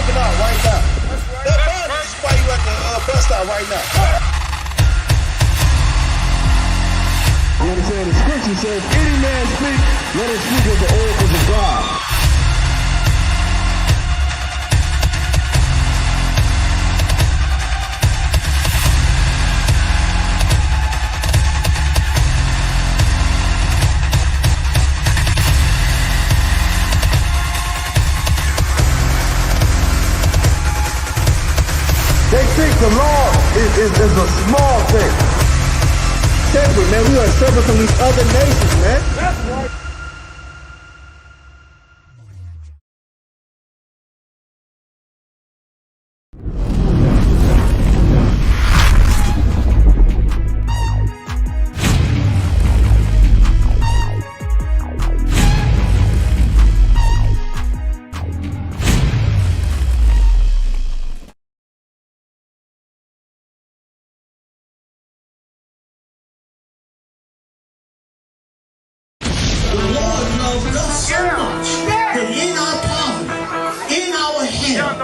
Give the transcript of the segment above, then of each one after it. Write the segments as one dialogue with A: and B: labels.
A: jumping out right now. That body is why you at the bus stop right now.
B: You understand? The scripture says, any man speak, let him speak of the oracles of God. They think the law is a small thing. Separate, man. We are separate from these other nations, man. That's right.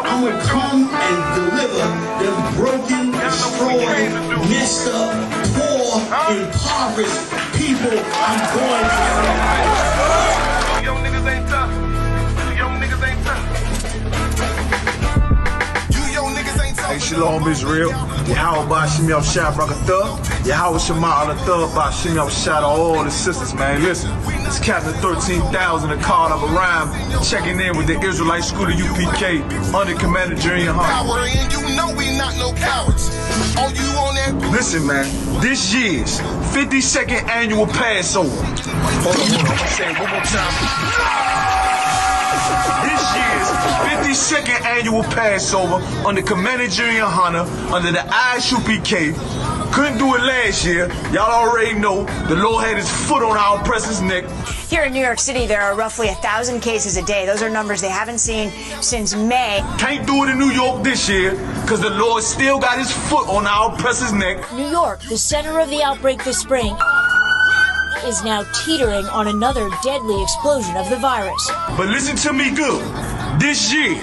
C: I'm going to come and deliver them broken, destroyed, messed up, poor, impoverished people. I'm going to save.
D: Young niggas ain't tough. Young niggas ain't tough. You young niggas ain't tough.
E: Hey, Shalom Israel. Yahweh Bashim Shah Brakatah. Yahweh Shema Alatah Bashim Shah to all the sisters, man. Listen, it's Captain 13,000 of called up a rhyme, checking in with the Israelite School of UPK under Commander Junior Hunt.
D: Power, and you know we not no cowards. Oh, you on that?
E: Listen, man, this year's 52nd annual Passover. Hold on, I'm gonna say it one more time. This year's 52nd annual Passover under Commander Junior Hunter under the ISUPK. Couldn't do it last year. Y'all already know the Lord had his foot on our oppressor's neck.
F: Here in New York City, there are roughly 1,000 cases a day. Those are numbers they haven't seen since May.
E: Can't do it in New York this year because the Lord still got his foot on our oppressor's neck.
G: New York, the center of the outbreak this spring, is now teetering on another deadly explosion of the virus.
E: But listen to me good. This year,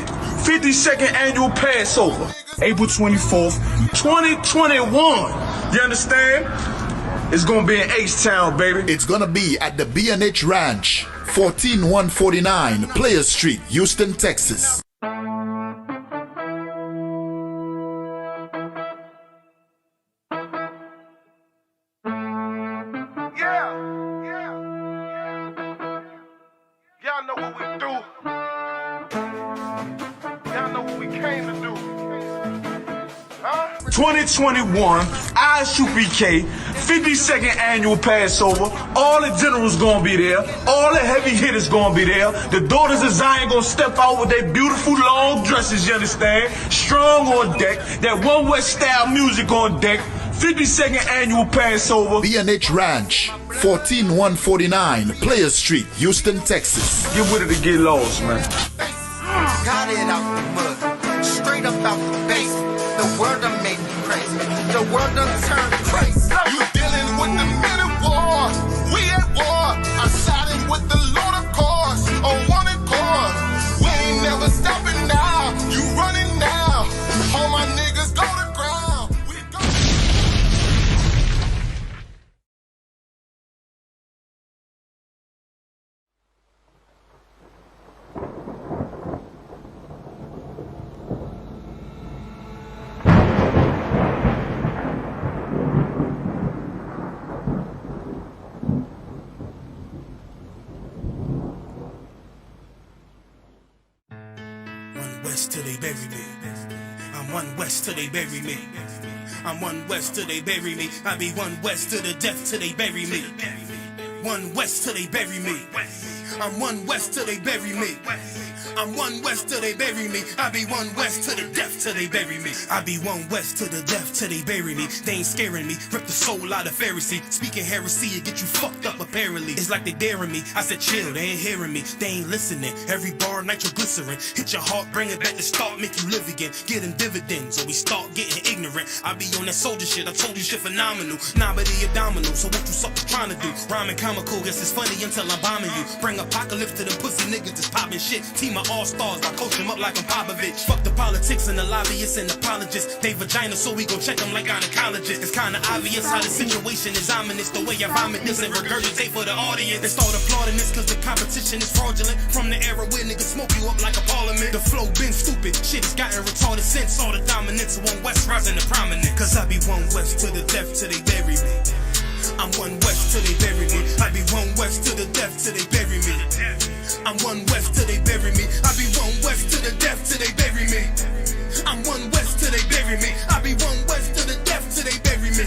E: 52nd annual Passover, April 24th, 2021. You understand? It's gonna be in H-Town, baby.
H: It's gonna be at the B&H Ranch, 14149 Players Street, Houston, Texas.
D: Y'all know what we do. Y'all know what we came to do.
E: 2021, ISUPK, 52nd annual Passover. All the generals gonna be there. All the heavy hitters gonna be there. The daughters of Zion gonna step out with their beautiful long dresses, you understand? Strong on deck. That One West style music on deck. 52nd annual Passover.
H: B&H Ranch, 14149 Players Street, Houston, Texas.
E: Get with it to get lost, man.
I: Got it out the mud, straight up out the base. The world done made me crazy. The world done turned crazy.
D: You dealing with the men at war. We at war. I'm siding with the Lord, of course. On one accord. We ain't never stopping now. You running now. All my niggas go to ground. We go.
J: West till they bury me. I'm one West till they bury me. I'm one West till they bury me. I be one West to the death till they bury me. One West till they bury me. I'm one West till they bury me. I'm one West till they bury me. I be one West to the death till they bury me. I be one West to the death till they bury me. They ain't scaring me. Rip the soul out of Pharisee. Speaking heresy, it get you fucked up apparently. It's like they daring me. I said chill, they ain't hearing me. They ain't listening. Every bar nitroglycerin. Hit your heart, bring it back to start, make you live again. Get them dividends or we start getting ignorant. I be on that soldier shit. I told you shit phenomenal. Nah, but he abdominal. So what you suckers trying to do? Rhyming comical, guess it's funny until I'm bombing you. Bring up apocalypse to the pussy niggas that's popping shit. Team of all-stars, I coach them up like I'm Popovich. Fuck the politics and the lobbyists and apologists. They vagina, so we gon' check them like gynecologists. It's kinda obvious how the situation is ominous. The way I vomit this and regurgitate for the audience. They start applauding this cause the competition is fraudulent. From the era where niggas smoke you up like a parliament. The flow been stupid, shit has gotten retarded since. All the dominance of one West rising to prominent. Cause I be one West to the death till they bury me. I'm one West till they bury me. I be one West to the death till they bury me. I'm one West till they bury me. I be one West to the death till they bury me. I'm one West till they bury me. I be one West to the death till they bury me.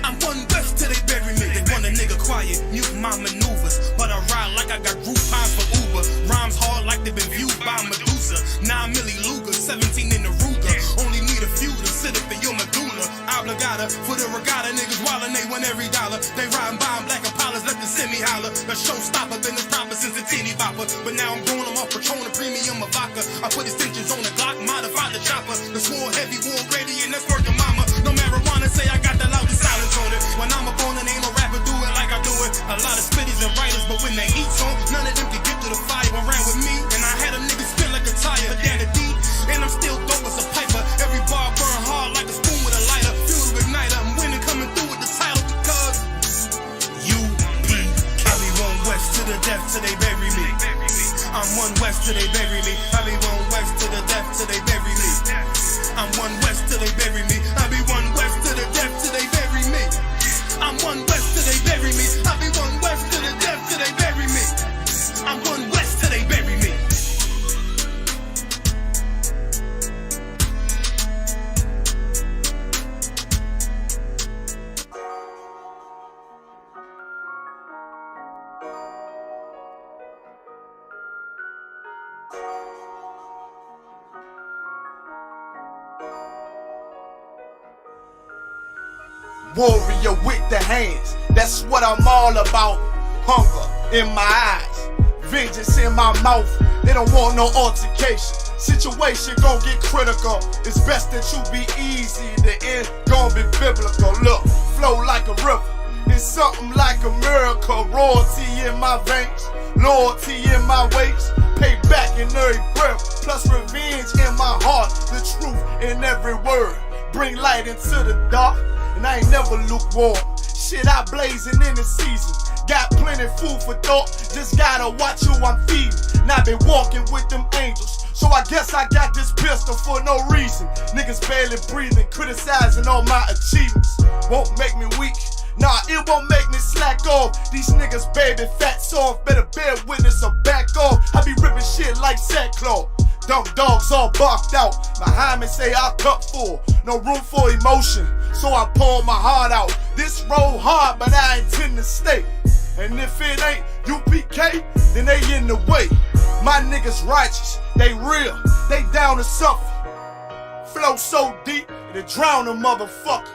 J: I'm one West till they bury me. They want a nigga quiet, mute my maneuvers, but I ride like I got Groupons for Uber. Rhymes hard like they been viewed by Medusa. 9 milli Luger, 17 in the Ruger. Only need a few to sit up in your medulla. Obligata for the regatta, niggas wildin', they want every dollar. They riding by in black Impalas, let the semi holler. The showstopper, been this proper since a teeny bopper. But now I'm going, I'm off Patron, a premium of vodka. I put extensions on the Glock, modified the chopper. The swore heavy, war ready, and that's working mama. No marijuana, say I got the loudest silence on it. When I'm up on it, ain't no rapper do it like I do it. A lot of spitties and writers, but when they heat's on, none of them can get to the fire around with me. And I had a nigga spin like a tire, down the deep. And I'm still dope as a piper. Every bar burn hard like a spoon with a lighter. Fuel to ignite, I'm winning, coming through with the title because UP. I be one West to the death till they bury me. I'm one West till they bury me. I be one West to the death till they bury me. I'm one West till they bury me. I be one West to the death till they bury me. I'm one West till they bury me. I be one West to the death till they bury me. I'm one West till they bury me.
A: Warrior with the hands, that's what I'm all about. Hunger in my eyes, vengeance in my mouth. They don't want no altercation. Situation gon' get critical. It's best that you be easy. The end gon' be biblical. Look, flow like a river. It's something like a miracle. Royalty in my veins, loyalty in my ways. Payback in every breath, plus revenge in my heart. The truth in every word. Bring light into the dark. And I ain't never lukewarm. Shit, I blazing in the season. Got plenty food for thought. Just gotta watch who I'm feeding. And I been walking with them angels. So I guess I got this pistol for no reason. Niggas barely breathing, criticizing all my achievements. Won't make me weak. Nah, it won't make me slack off. These niggas baby fat soft. Better bear witness or back off. I be ripping shit like sackcloth. Dumb dogs all barked out. Behind me say I'll cut full. No room for emotion, so I pour my heart out. This road hard, but I intend to stay. And if it ain't UPK, then they in the way. My niggas righteous, they real, they down to suffer. Flow so deep, it drown a motherfucker.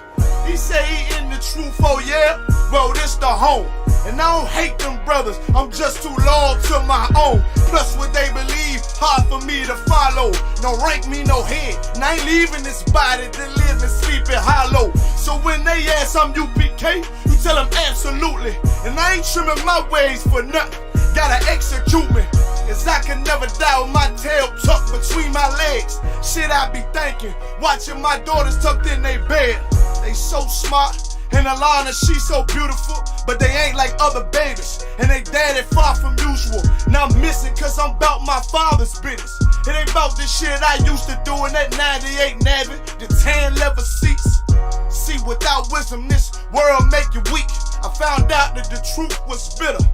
A: He say he in the truth, oh yeah? Well, this the home. And I don't hate them brothers, I'm just too loyal to my own. Plus what they believe, hard for me to follow. No rank me, no head, and I ain't leaving this body to live and sleep in hollow. So when they ask I'm UPK, you tell them absolutely. And I ain't trimming my ways for nothing, gotta execute me. Cause I can never die with my tail tucked between my legs. Shit I be thinking, watching my daughters tucked in their bed. They so smart, and Alana, she so beautiful, but they ain't like other babies, and they daddy far from usual. Now I'm missing cause I'm about my father's business. It ain't about this shit I used to do in that 98 Navy, the tan leather seats. See, without wisdom, this world make you weak. I found out that the truth was bitter,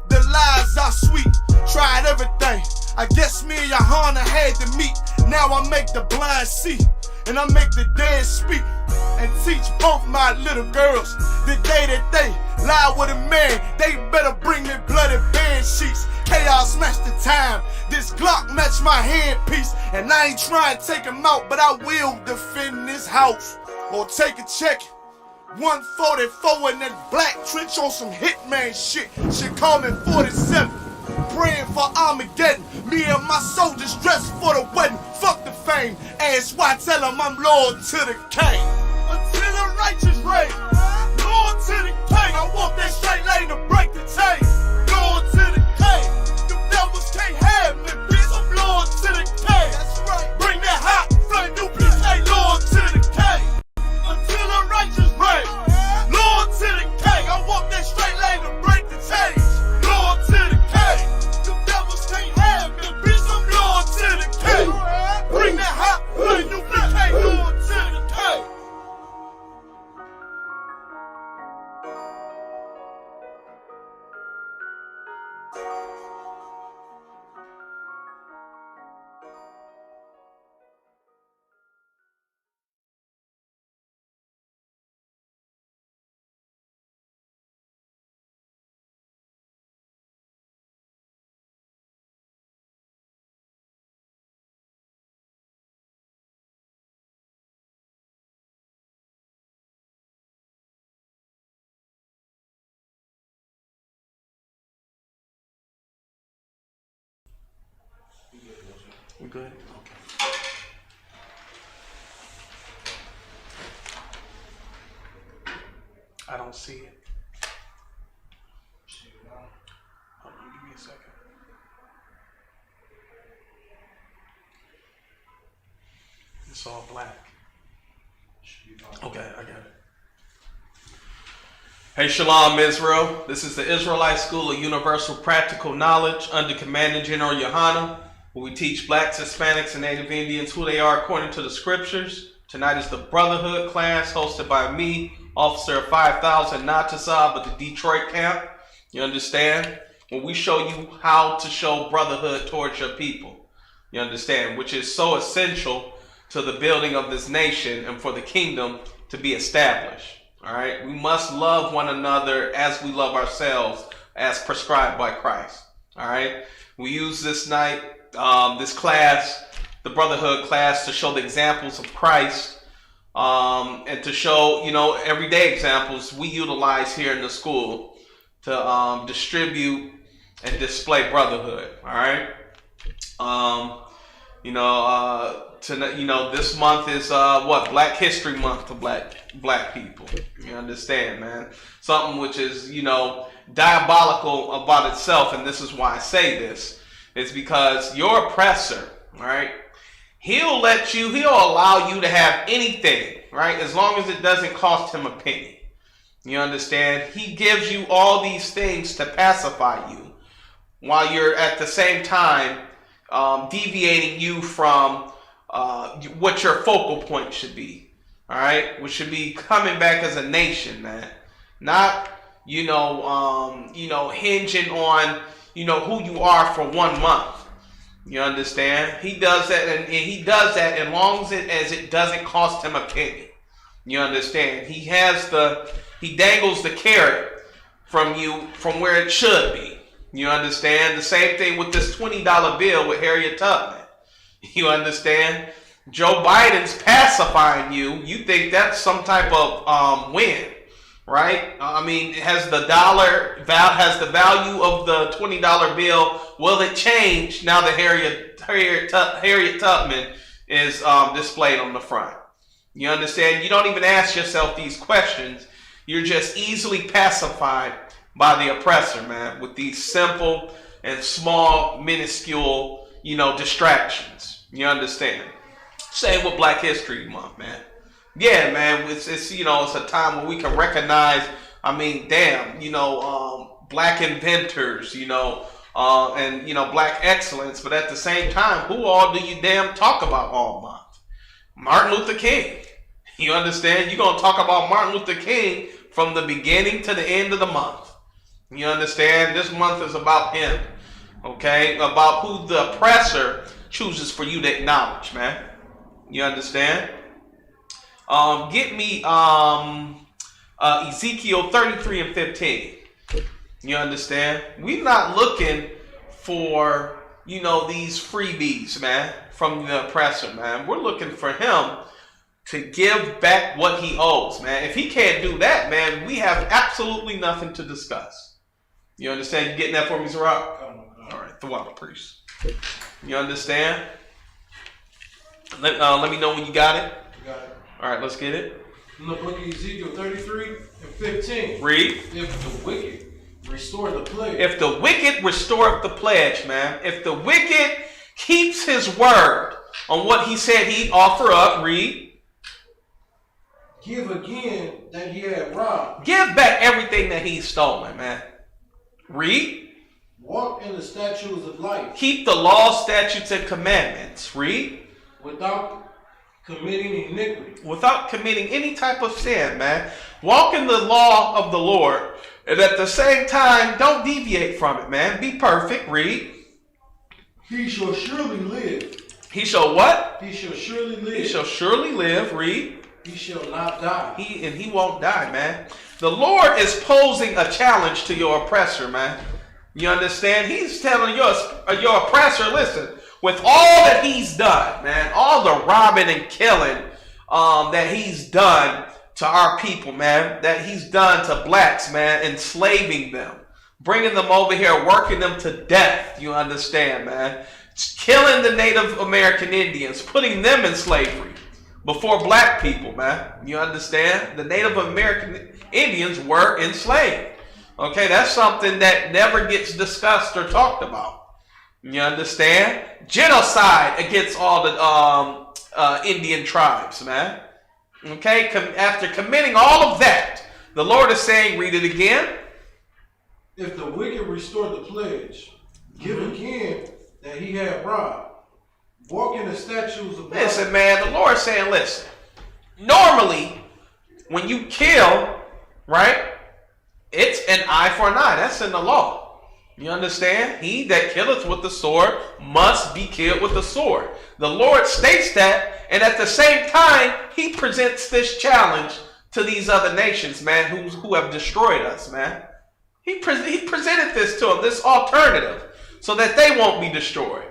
A: the lies are sweet. Tried everything, I guess me and Johanna had to meet. Now I make the blind see, and I make the dead speak. And teach both my little girls the day that they lie with a man, they better bring me bloody bed sheets. Chaos match the time, this Glock match my handpiece. And I ain't trying to take him out, but I will defend this house. Or take a check, 144 in that black trench on some hitman shit. Shit call me 47, praying for Armageddon. Me and my soldiers dressed for the wedding. Fuck the fame, ask why, tell them I'm loyal to the king. Until the righteous reign, loyal to the king. I walk that straight lane to break the chain. Loyal to the king.
K: We good? Okay. I don't see it. Hold on, give me a second. It's all black. Okay, I got it.
L: Hey, Shalom, Israel. This is the Israelite School of Universal Practical Knowledge under Commanding General Yohana, where we teach blacks, Hispanics, and Native Indians who they are according to the scriptures. Tonight is the Brotherhood class hosted by me, Officer 5000 Natasab of the Detroit camp. You understand? When we show you how to show brotherhood towards your people. You understand? Which is so essential to the building of this nation and for the kingdom to be established. All right? We must love one another as we love ourselves as prescribed by Christ. All right? We use this night, this class, the Brotherhood class, to show the examples of Christ and to show, everyday examples we utilize here in the school to distribute and display brotherhood. All right? This month is Black History Month to black people. You understand, man? Something which is, diabolical about itself, and this is why I say this, is because your oppressor, right? He'll allow you to have anything, right? As long as it doesn't cost him a penny. You understand? He gives you all these things to pacify you while you're at the same time deviating you from what your focal point should be. All right? Which should be coming back as a nation, man. Not, hinging on, who you are for 1 month. You understand? He does that, and he does that as long as it doesn't cost him a penny. You understand? He dangles the carrot from you from where it should be. You understand? The same thing with this $20 bill with Harriet Tubman. You understand? Joe Biden's pacifying you. You think that's some type of win, right? Has the value of the $20 bill, will it change now that Harriet Tubman is displayed on the front? You understand? You don't even ask yourself these questions. You're just easily pacified by the oppressor, man, with these simple and small, minuscule, distractions. You understand? Same with Black History Month, man. Yeah, man, it's a time where we can recognize, black inventors, and black excellence, but at the same time, who all do you damn talk about all month? Martin Luther King. You understand? You're going to talk about Martin Luther King from the beginning to the end of the month. You understand? This month is about him. Okay? About who the oppressor chooses for you to acknowledge, man. You understand? Get me Ezekiel 33 and 15. You understand? We're not looking for, these freebies, man, from the oppressor, man. We're looking for him to give back what he owes, man. If he can't do that, man, we have absolutely nothing to discuss. You understand? You getting that for me, Zerah? All right, the water priest. You understand? Let me know when you got it.
M: Got it.
L: All right, let's get it.
M: In the book of Ezekiel 33 and 15.
L: Read.
M: If the wicked restore the pledge.
L: If the wicked restore the pledge, man. If the wicked keeps his word on what he said he'd offer up, read.
M: Give again that he had robbed.
L: Give back everything that he's stolen, man. Read.
M: Walk in the statutes of life.
L: Keep the law, statutes, and commandments. Read.
M: Without committing iniquity.
L: Without committing any type of sin, man. Walk in the law of the Lord. And at the same time, don't deviate from it, man. Be perfect. Read.
M: He shall surely live.
L: He shall what?
M: He shall surely live.
L: He shall surely live. Read.
M: He shall not die.
L: He won't die, man. The Lord is posing a challenge to your oppressor, man. You understand? He's telling your oppressor, listen, with all that he's done, man, all the robbing and killing that he's done to our people, man, that he's done to blacks, man, enslaving them, bringing them over here, working them to death. You understand, man? Killing the Native American Indians, putting them in slavery before black people, man. You understand? The Native American Indians were enslaved. Okay, that's something that never gets discussed or talked about. You understand? Genocide against all the Indian tribes, man. Okay, after committing all of that, the Lord is saying, read it again.
M: If the wicked restore the pledge, give again that he had robbed. Walk in the statutes of God.
L: Listen, man, the Lord is saying, listen. Normally, when you kill, right, it's an eye for an eye. That's in the law. You understand? He that killeth with the sword must be killed with the sword. The Lord states that, and at the same time, he presents this challenge to these other nations, man, who have destroyed us, man. He presented this to them, this alternative, so that they won't be destroyed.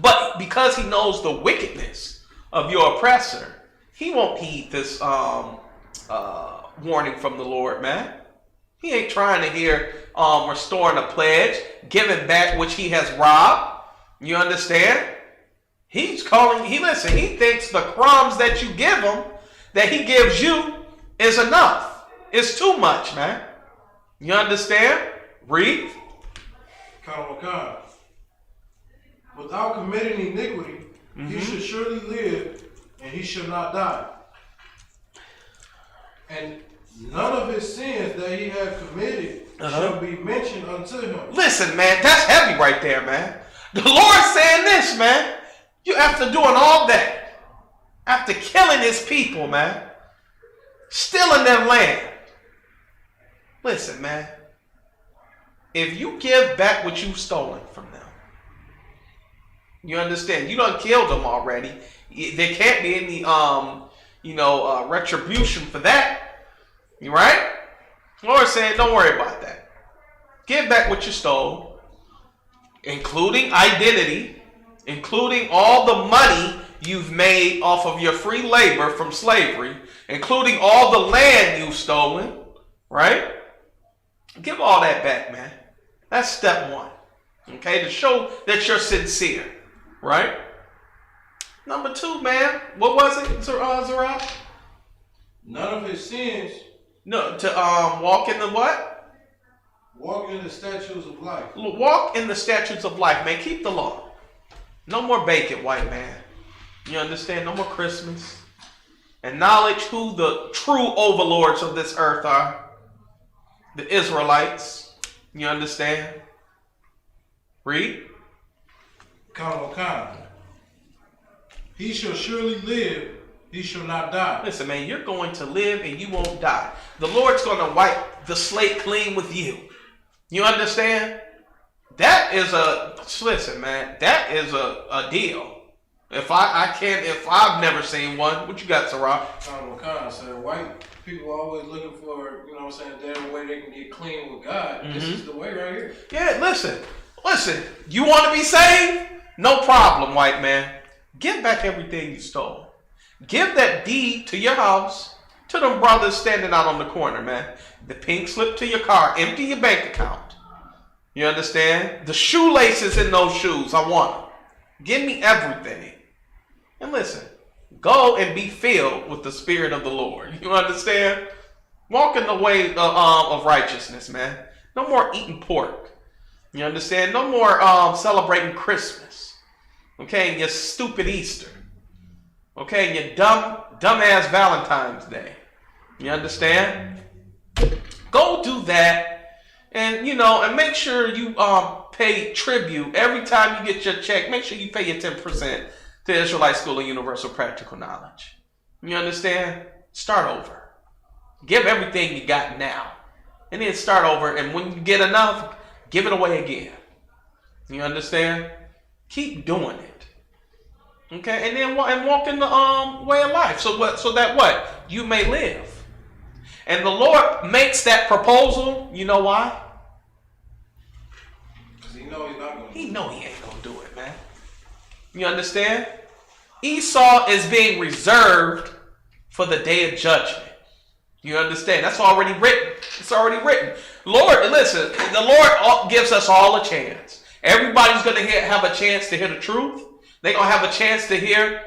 L: But because he knows the wickedness of your oppressor, he won't heed this warning from the Lord, man. He ain't trying to hear restoring a pledge, giving back which he has robbed. You understand? He thinks the crumbs that you give him, that he gives you, is enough. It's too much, man. You understand? Read.
M: Without committing iniquity, he should surely live, and he shall not die. And none of his sins that he had committed shall be mentioned unto him.
L: Listen, man, that's heavy right there, man. The Lord's saying this, man. You after doing all that, after killing his people, man, stealing their land. Listen, man. If you give back what you've stolen from them, you understand? You done killed them already. There can't be any, retribution for that. You right? Lord saying, don't worry about that. Give back what you stole, including identity, including all the money you've made off of your free labor from slavery, including all the land you've stolen, right? Give all that back, man. That's step one. Okay, to show that you're sincere, right? Number two, man, what was it, Zara?
M: None of his sins.
L: No, to walk in the what?
M: Walk in the statutes of life.
L: Walk in the statutes of life, man. Keep the law. No more bacon, white man. You understand? No more Christmas. Acknowledge who the true overlords of this earth are. The Israelites. You understand? Read.
M: He shall surely live, he shall not die.
L: Listen, man, you're going to live and you won't die. The Lord's going to wipe the slate clean with you. You understand? That is listen, man, that is a deal. If I've never seen one, what you got, Sarah?
M: Said white people are always looking for, their way they can get clean with God. This is the way right here.
L: Yeah, listen, you want to be saved? No problem, white man. Give back everything you stole. Give that deed to your house, to them brothers standing out on the corner, man. The pink slip to your car. Empty your bank account. You understand? The shoelaces in those shoes, I want them. Give me everything. And listen, go and be filled with the Spirit of the Lord. You understand? Walk in the way of righteousness, man. No more eating pork. You understand? No more celebrating Christmas. Okay, and your stupid Easter. Okay, and your dumbass Valentine's Day. You understand? Go do that. And, and make sure you pay tribute every time you get your check. Make sure you pay your 10% to Israelite School of Universal Practical Knowledge. You understand? Start over. Give everything you got now. And then start over. And when you get enough, give it away again. You understand? Keep doing it. Okay? And then walk in the way of life. So that what? You may live. And the Lord makes that proposal. You know why?
M: Because he know he's not going to do it.
L: He know he ain't going to do it, man. You understand? Esau is being reserved for the day of judgment. You understand? That's already written. It's already written. Lord, listen, the Lord gives us all a chance. Everybody's going to have a chance to hear the truth. They're going to have a chance to hear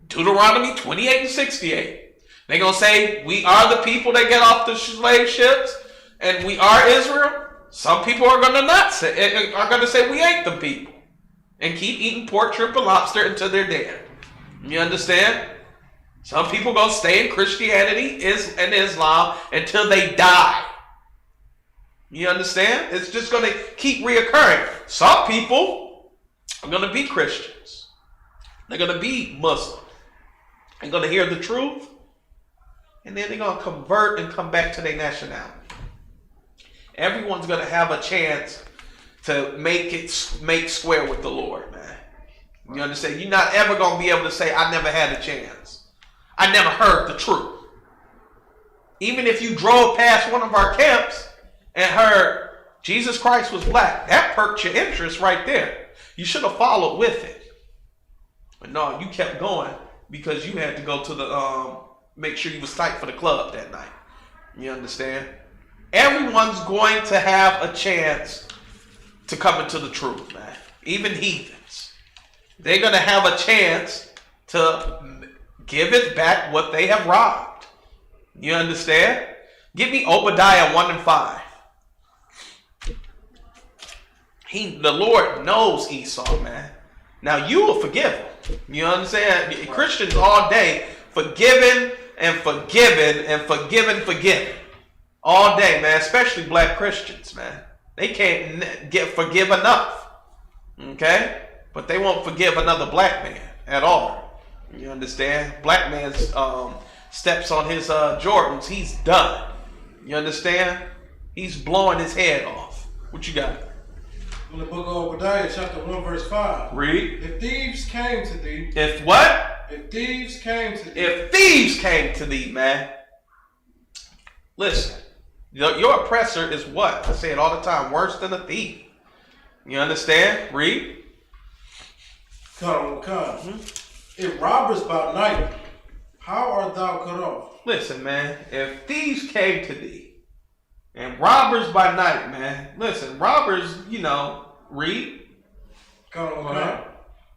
L: Deuteronomy 28 and 68. They're going to say, we are the people that get off the slave ships, and we are Israel. Some people are going to say we ain't the people, and keep eating pork, shrimp, and lobster until they're dead. You understand? Some people going to stay in Christianity and Islam until they die. You understand? It's just going to keep reoccurring. Some people are going to be Christians. They're going to be Muslim. They're going to hear the truth. And then they're going to convert and come back to their nationality. Everyone's going to have a chance to make square with the Lord, man. You understand? You're not ever going to be able to say, I never had a chance. I never heard the truth. Even if you drove past one of our camps and heard Jesus Christ was black, that perked your interest right there. You should have followed with it. But no, you kept going because you had to go to the, make sure you was tight for the club that night. You understand? Everyone's going to have a chance to come into the truth, man. Even heathens. They're going to have a chance to give it back what they have robbed. You understand? Give me Obadiah 1 and 5. The Lord knows Esau, man. Now you will forgive him. You understand? Christians all day forgiving and forgiving and forgiving. All day, man. Especially black Christians, man. They can't forgive enough. Okay? But they won't forgive another black man at all. You understand? Black man steps on his Jordans, he's done. You understand? He's blowing his head off. What you got?
M: In the book of Obadiah, chapter 1, verse 5.
L: Read.
M: If thieves came to thee.
L: If what?
M: If thieves came to thee.
L: If thieves came to thee, man. Listen. Your oppressor is what? I say it all the time. Worse than a thief. You understand? Read.
M: Come. If robbers by night, how art thou cut off?
L: Listen, man. If thieves came to thee, and robbers by night, man. Listen, robbers, read.
M: Come.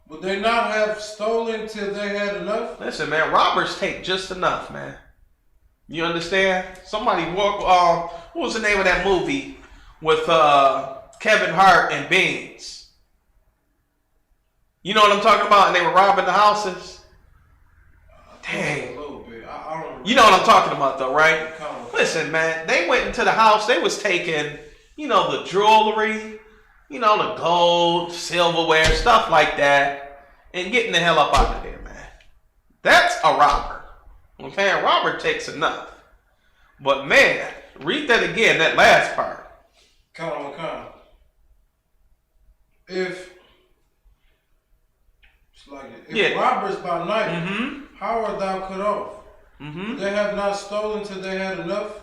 M: Would they not have stolen till they had enough?
L: Listen, man, robbers take just enough, man. You understand? Somebody what was the name of that movie with Kevin Hart and Beans? You know what I'm talking about? And they were robbing the houses. Dang.
M: A little bit. I don't
L: you know what I'm talking about, though, right? Listen, man, they went into the house. They was taking, the jewelry, the gold, silverware, stuff like that, and getting the hell up out of there, man. That's a robber. Okay, a robber takes enough. But, man, read that again, that last part.
M: Come. If robbers by night, how art thou cut off? They have not stolen till they had enough.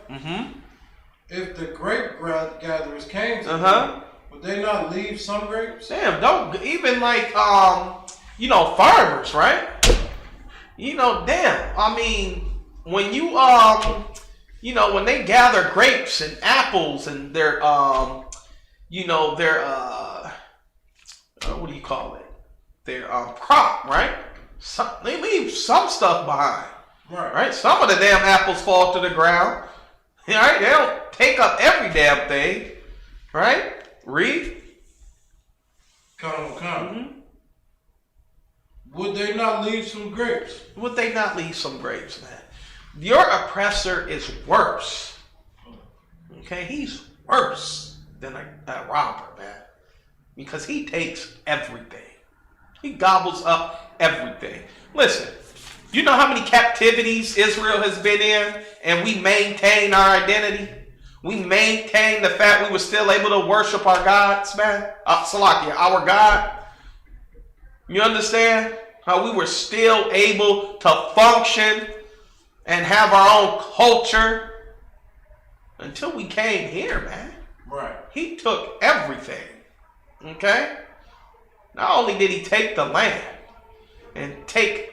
M: If the grape gatherers came to them, would they not leave some grapes?
L: Damn, don't even farmers, right? Damn. I mean, when you when they gather grapes and apples and their what do you call it? Their crop, right? They leave some stuff behind. Right? Some of the damn apples fall to the ground. Right? They don't take up every damn thing. Right? Read.
M: Come. Would they not leave some grapes?
L: Would they not leave some grapes, man? Your oppressor is worse. Okay? He's worse than a robber, man. Because he takes everything. He gobbles up everything. Listen. You know how many captivities Israel has been in, and we maintain our identity? We maintain the fact we were still able to worship our gods, man. Salakia, our God. You understand? How we were still able to function and have our own culture until we came here, man.
M: Right.
L: He took everything. Okay? Not only did he take the land and take,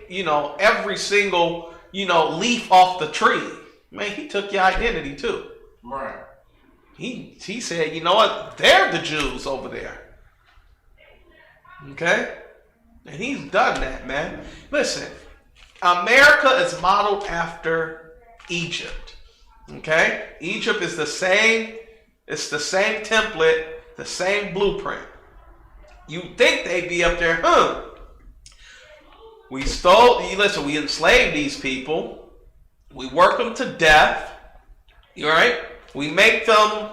L: every single, leaf off the tree. Man, he took your identity too.
M: Right.
L: He said, you know what? They're the Jews over there. Okay? And he's done that, man. Listen, America is modeled after Egypt. Okay? Egypt is the same, it's the same template, the same blueprint. You think they'd be up there, We enslaved these people. We work them to death. You all right? We make them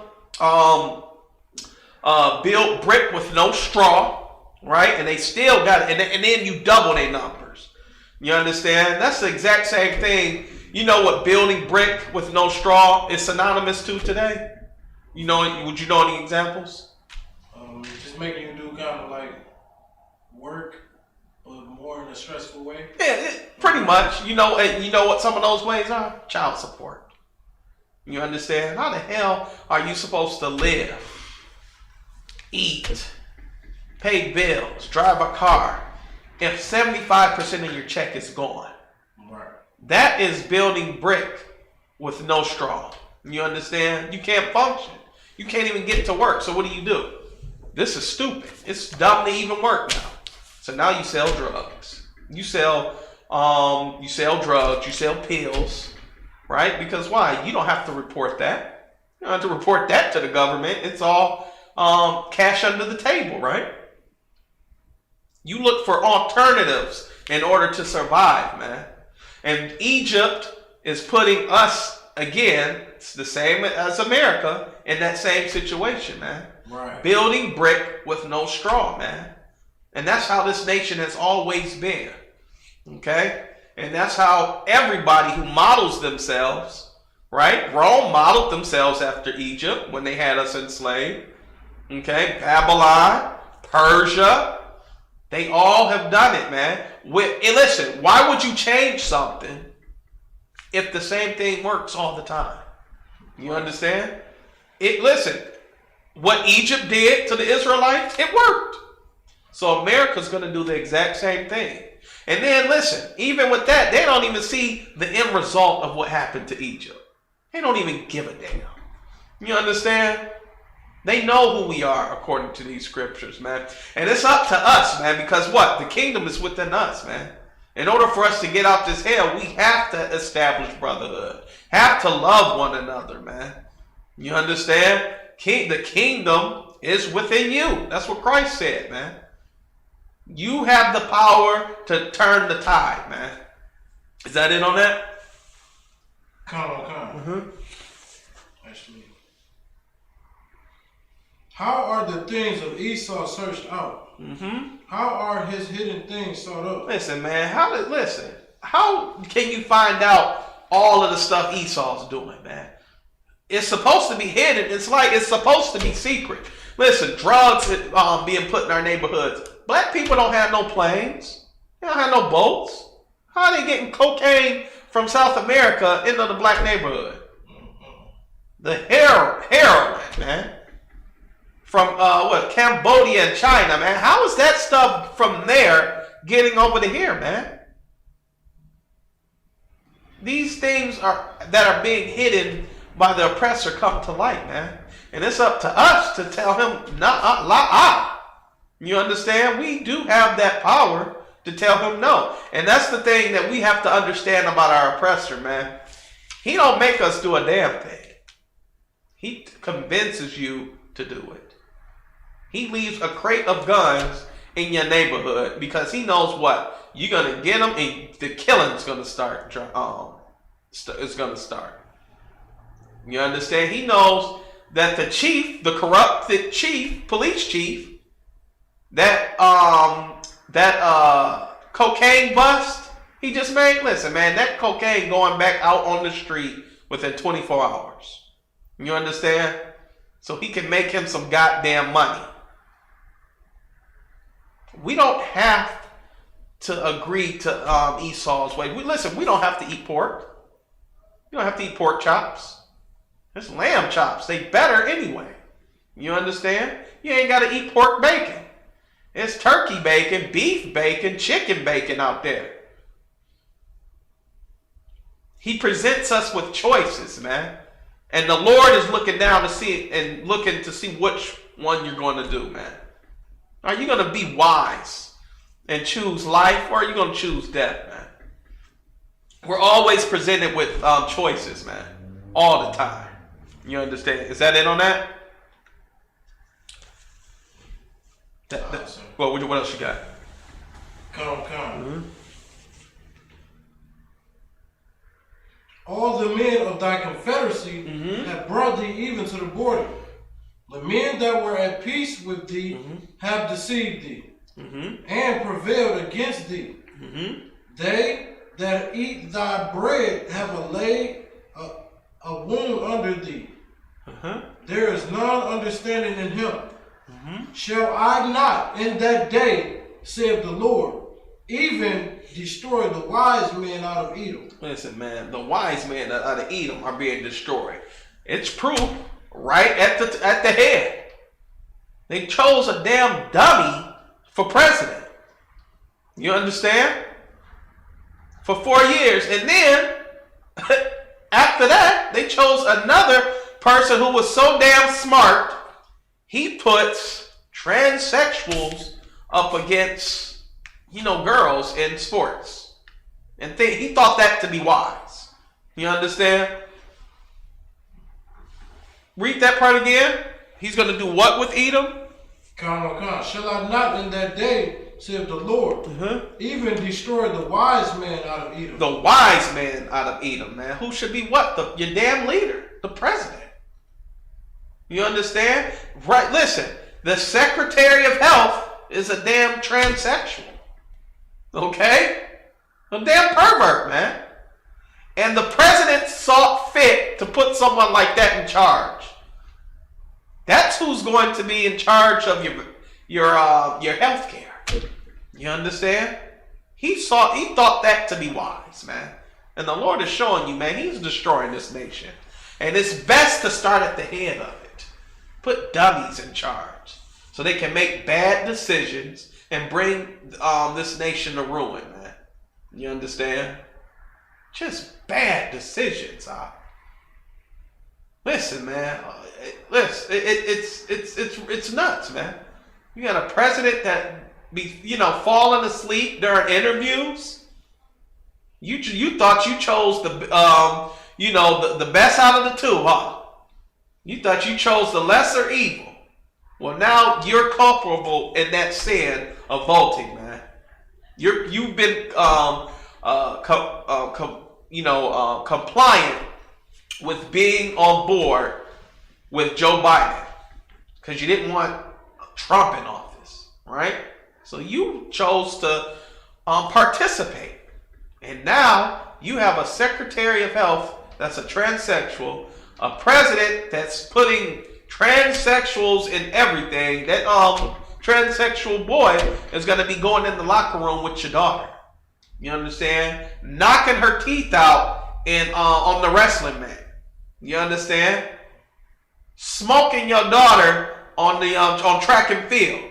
L: build brick with no straw, right? And they still got it. And then you double their numbers. You understand? That's the exact same thing. You know what building brick with no straw is synonymous to today? Would you know any examples?
M: Just making you do kind of like work, but more in a stressful way.
L: Yeah, pretty much. You know what some of those ways are? Child support. You understand? How the hell are you supposed to live, eat, pay bills, drive a car if 75% of your check is gone?
M: Right.
L: That is building brick with no straw. You understand? You can't function. You can't even get to work. So what do? This is stupid. It's dumb to even work now. So now you sell drugs. You sell drugs. You sell pills. Right? Because why? You don't have to report that. You don't have to report that to the government. It's all cash under the table, right? You look for alternatives in order to survive, man. And Egypt is putting us, again, it's the same as America, in that same situation, man.
M: Right.
L: Building brick with no straw, man. And that's how this nation has always been. Okay? And that's how everybody who models themselves, right? Rome modeled themselves after Egypt when they had us enslaved. Okay? Babylon, Persia, they all have done it, man. And listen, why would you change something if the same thing works all the time? You understand? Listen, what Egypt did to the Israelites, it worked. So America's going to do the exact same thing. And then listen, even with that, they don't even see the end result of what happened to Egypt. They don't even give a damn. You understand? They know who we are according to these scriptures, man. And it's up to us, man, because what? The kingdom is within us, man. In order for us to get out this hell, we have to establish brotherhood. Have to love one another, man. You understand? The kingdom is within you. That's what Christ said, man. You have the power to turn the tide, man. Is that it on that?
M: Come on.
L: Mm-hmm.
M: Actually, how are the things of Esau searched out?
L: Mm-hmm.
M: How are his hidden things sought up?
L: Listen, man. How can you find out all of the stuff Esau's doing, man? It's supposed to be hidden. It's like it's supposed to be secret. Listen, drugs being put in our neighborhoods. Black people don't have no planes. They don't have no boats. How are they getting cocaine from South America into the black neighborhood? The heroin, man. From Cambodia and China, man. How is that stuff from there getting over to here, man? These things that are being hidden by the oppressor come to light, man. And it's up to us to tell him, You understand? We do have that power to tell him no. And that's the thing that we have to understand about our oppressor, man. He don't make us do a damn thing. He convinces you to do it. He leaves a crate of guns in your neighborhood because he knows what? You're going to get them and the killing's going to start. It's going to start. You understand? He knows that the chief, the corrupted chief, police chief, that cocaine bust he just made, listen, man, that cocaine going back out on the street within 24 hours. You understand? So he can make him some goddamn money. We don't have to agree to Esau's way. We don't have to eat pork. You don't have to eat pork chops. There's lamb chops. They better anyway. You understand? You ain't got to eat pork bacon. It's turkey bacon, beef bacon, chicken bacon out there. He presents us with choices, man. And the Lord is looking down to see and looking to see which one you're going to do, man. Are you going to be wise and choose life, or are you going to choose death, man? We're always presented with choices, man. All the time. You understand? Is that it on that? Well, what else you got?
M: Come. All the men of thy confederacy have brought thee even to the border. The men that were at peace with thee have deceived thee and prevailed against thee. They that eat thy bread have laid a wound under thee. There is none understanding in him. Shall I not in that day, saith the Lord, even destroy the wise men out of Edom?
L: Listen, man, the wise men out of Edom are being destroyed. It's proof right at the head. They chose a damn dummy for president. You understand? For 4 years. And then, after that, they chose another person who was so damn smart, he puts transsexuals up against, girls in sports. And he thought that to be wise. You understand? Read that part again. He's going to do what with Edom?
M: Come. Shall I not in that day, saith the Lord, even destroy the wise man out of Edom?
L: The wise man out of Edom, man. Who should be what? Your damn leader, the president. You understand? Right, listen. The Secretary of Health is a damn transsexual. Okay? A damn pervert, man. And the president saw fit to put someone like that in charge. That's who's going to be in charge of your health care. You understand? He thought that to be wise, man. And the Lord is showing you, man, he's destroying this nation. And it's best to start at the head of it. Put dummies in charge so they can make bad decisions and bring this nation to ruin, man. You understand? Just bad decisions. Listen, man. Listen, it's nuts, man. You got a president that be falling asleep during interviews. You thought you chose the the best out of the two, huh? You thought you chose the lesser evil. Well, now you're culpable in that sin of voting, man. You've been compliant with being on board with Joe Biden because you didn't want Trump in office, right? So you chose to participate, and now you have a Secretary of Health that's a transsexual, a president that's putting transsexuals in everything. That transsexual boy is going to be going in the locker room with your daughter. You understand? Knocking her teeth out on the wrestling mat. You understand? Smoking your daughter on the on track and field.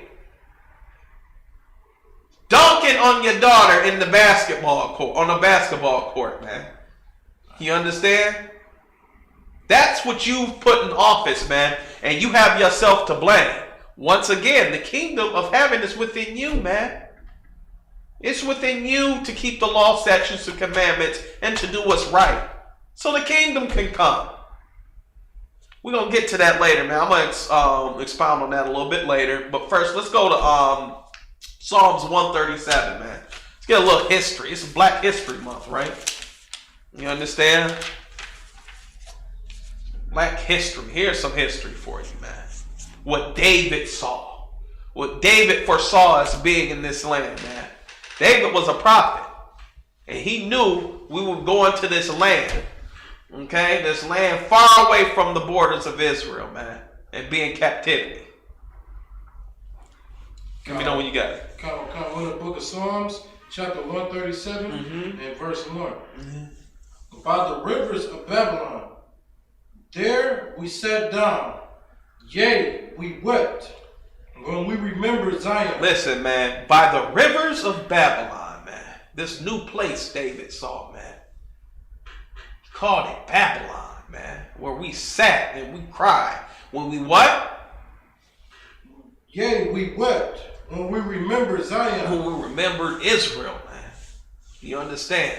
L: Dunking on your daughter in the basketball court, man. You understand? That's what you've put in office, man. And you have yourself to blame. Once again, the kingdom of heaven is within you, man. It's within you to keep the law, statutes, and commandments and to do what's right. So the kingdom can come. We're going to get to that later, man. I'm going to expound on that a little bit later. But first, let's go to Psalms 137, man. Let's get a little history. It's Black History Month, right? You understand? Black history. Here's some history for you, man. What David saw. What David foresaw as being in this land, man. David was a prophet. And he knew we were going to this land. Okay? This land far away from the borders of Israel, man. And be in captivity. Let me know when you got it.
M: We're in the book of Psalms, chapter 137, and verse 1. By the rivers of Babylon, there we sat down, yea, we wept, when we remembered Zion.
L: Listen, man, by the rivers of Babylon, man, this new place David saw, man. He called it Babylon. man, where we sat and we cried. When we what?
M: Yea, we wept when we remembered Zion.
L: When we remembered Israel, man. You understand?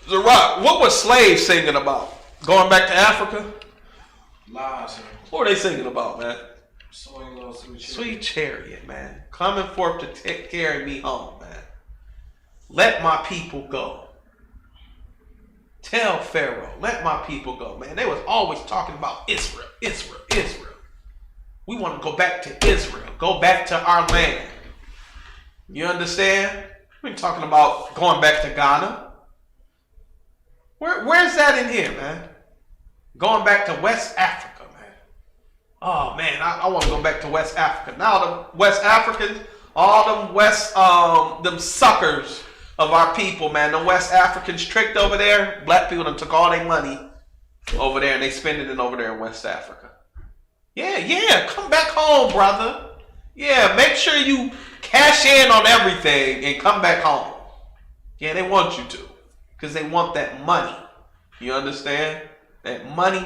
L: The Rock, what was slaves singing about? Going back to Africa?
M: Lies.
L: What were they singing about, man?
M: Swing low,
L: Sweet chariot, man. Coming forth to carry me home, man. Let my people go. Tell Pharaoh, let my people go, man. They was always talking about Israel, Israel, Israel. We want to go back to Israel. Go back to our land. You understand? We're talking about going back to Ghana. Where's that in here, man? Going back to West Africa, man. Oh, man, I want to go back to West Africa. Now the West Africans, all them them suckers of our people, man. The West Africans tricked over there. Black people done took all their money over there and they spending it over there in West Africa. Yeah, come back home, brother. Yeah, make sure you cash in on everything and come back home. Yeah, they want you to. Because they want that money. You understand? That money.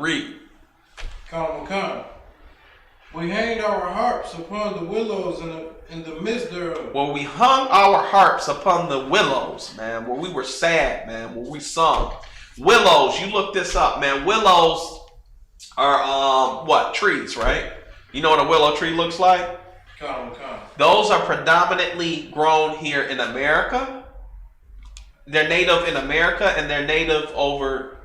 L: Read.
M: Come. We hanged our harps upon the willows in the midst thereof.
L: Well, we hung our harps upon the willows, man, where we were sad, man, where we sung. Willows, you look this up, man. Willows are, what? Trees, right? You know what a willow tree looks like?
M: Come.
L: Those are predominantly grown here in America. They're native in America and they're native over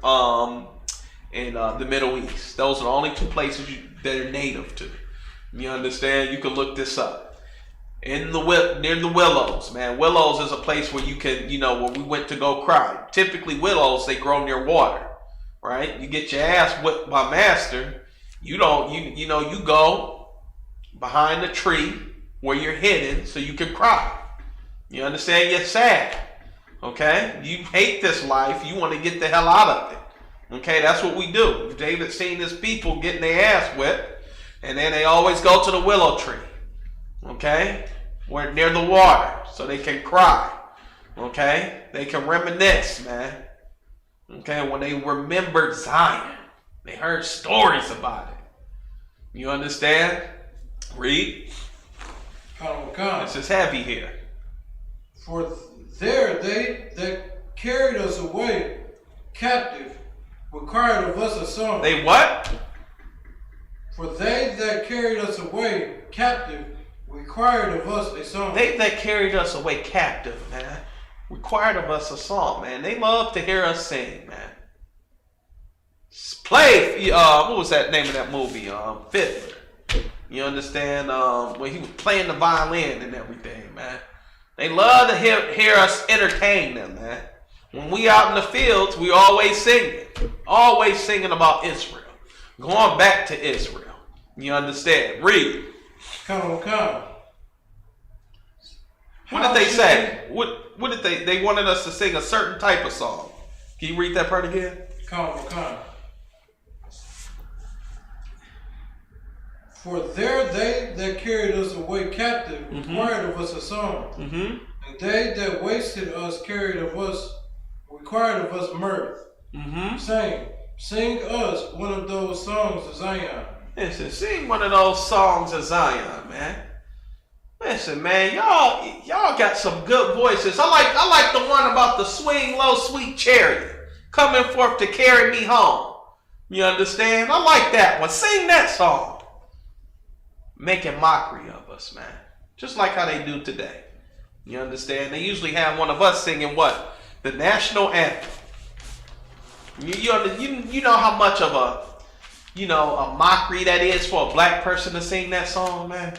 L: in the Middle East. Those are the only two places that are native to. You understand? You can look this up. Near the willows, man. Willows is a place where you can, where we went to go cry. Typically willows, they grow near water, right? You get your ass whipped by master. You go behind the tree where you're hidden so you can cry. You understand? You're sad. Okay? You hate this life. You want to get the hell out of it. Okay? That's what we do. David seen his people getting their ass whipped, and then they always go to the willow tree. Okay? Where near the water, so they can cry. Okay? They can reminisce, man. Okay? When they remembered Zion, they heard stories about it. You understand? Read.
M: Come.
L: This is heavy here.
M: For there they that carried us away captive required of us a song.
L: They what?
M: For they that carried us away captive required of us a song.
L: They that carried us away captive, man, required of us a song, man. They love to hear us sing, man. Play, what was that name of that movie? Fiddler. You understand? When he was playing the violin and everything, man. They love to hear us entertain them, man. When we out in the fields, we always singing. Always singing about Israel. Going back to Israel. You understand? Read.
M: Come.
L: What did they say? What did they wanted us to sing a certain type of song. Can you read that part again?
M: Come. For there they that carried us away captive required of us a song. And they that wasted us required of us mirth. Saying, sing us one of those songs of Zion.
L: Listen, sing one of those songs of Zion, man. Listen, man, y'all got some good voices. I like the one about the swing low, sweet chariot coming forth to carry me home. You understand? I like that one. Sing that song. Making mockery of us, man. Just like how they do today. You understand? They usually have one of us singing what? The national anthem. You know how much of a mockery that is for a black person to sing that song, man?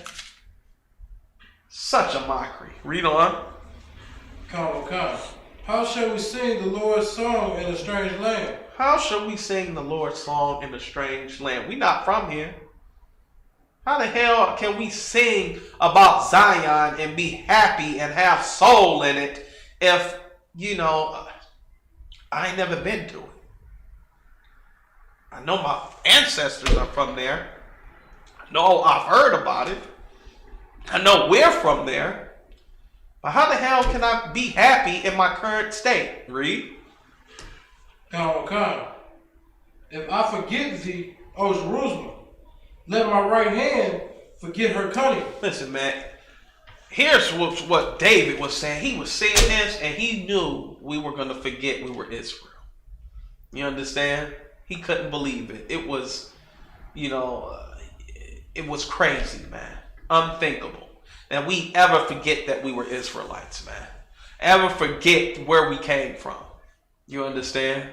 L: Such a mockery. Read on.
M: Come. How shall we sing the Lord's song in a strange land?
L: How shall we sing the Lord's song in a strange land? We not from here. How the hell can we sing about Zion and be happy and have soul in it if, I ain't never been to it? I know my ancestors are from there. I know I've heard about it. I know we're from there. But how the hell can I be happy in my current state? Read.
M: Come. If I forget thee, O Jerusalem, let my right hand forget her cunning.
L: Listen, man. Here's what David was saying. He was saying this, and he knew we were going to forget we were Israel. You understand? He couldn't believe it. It was, it was crazy, man. Unthinkable that we ever forget that we were Israelites, man. Ever forget where we came from. You understand?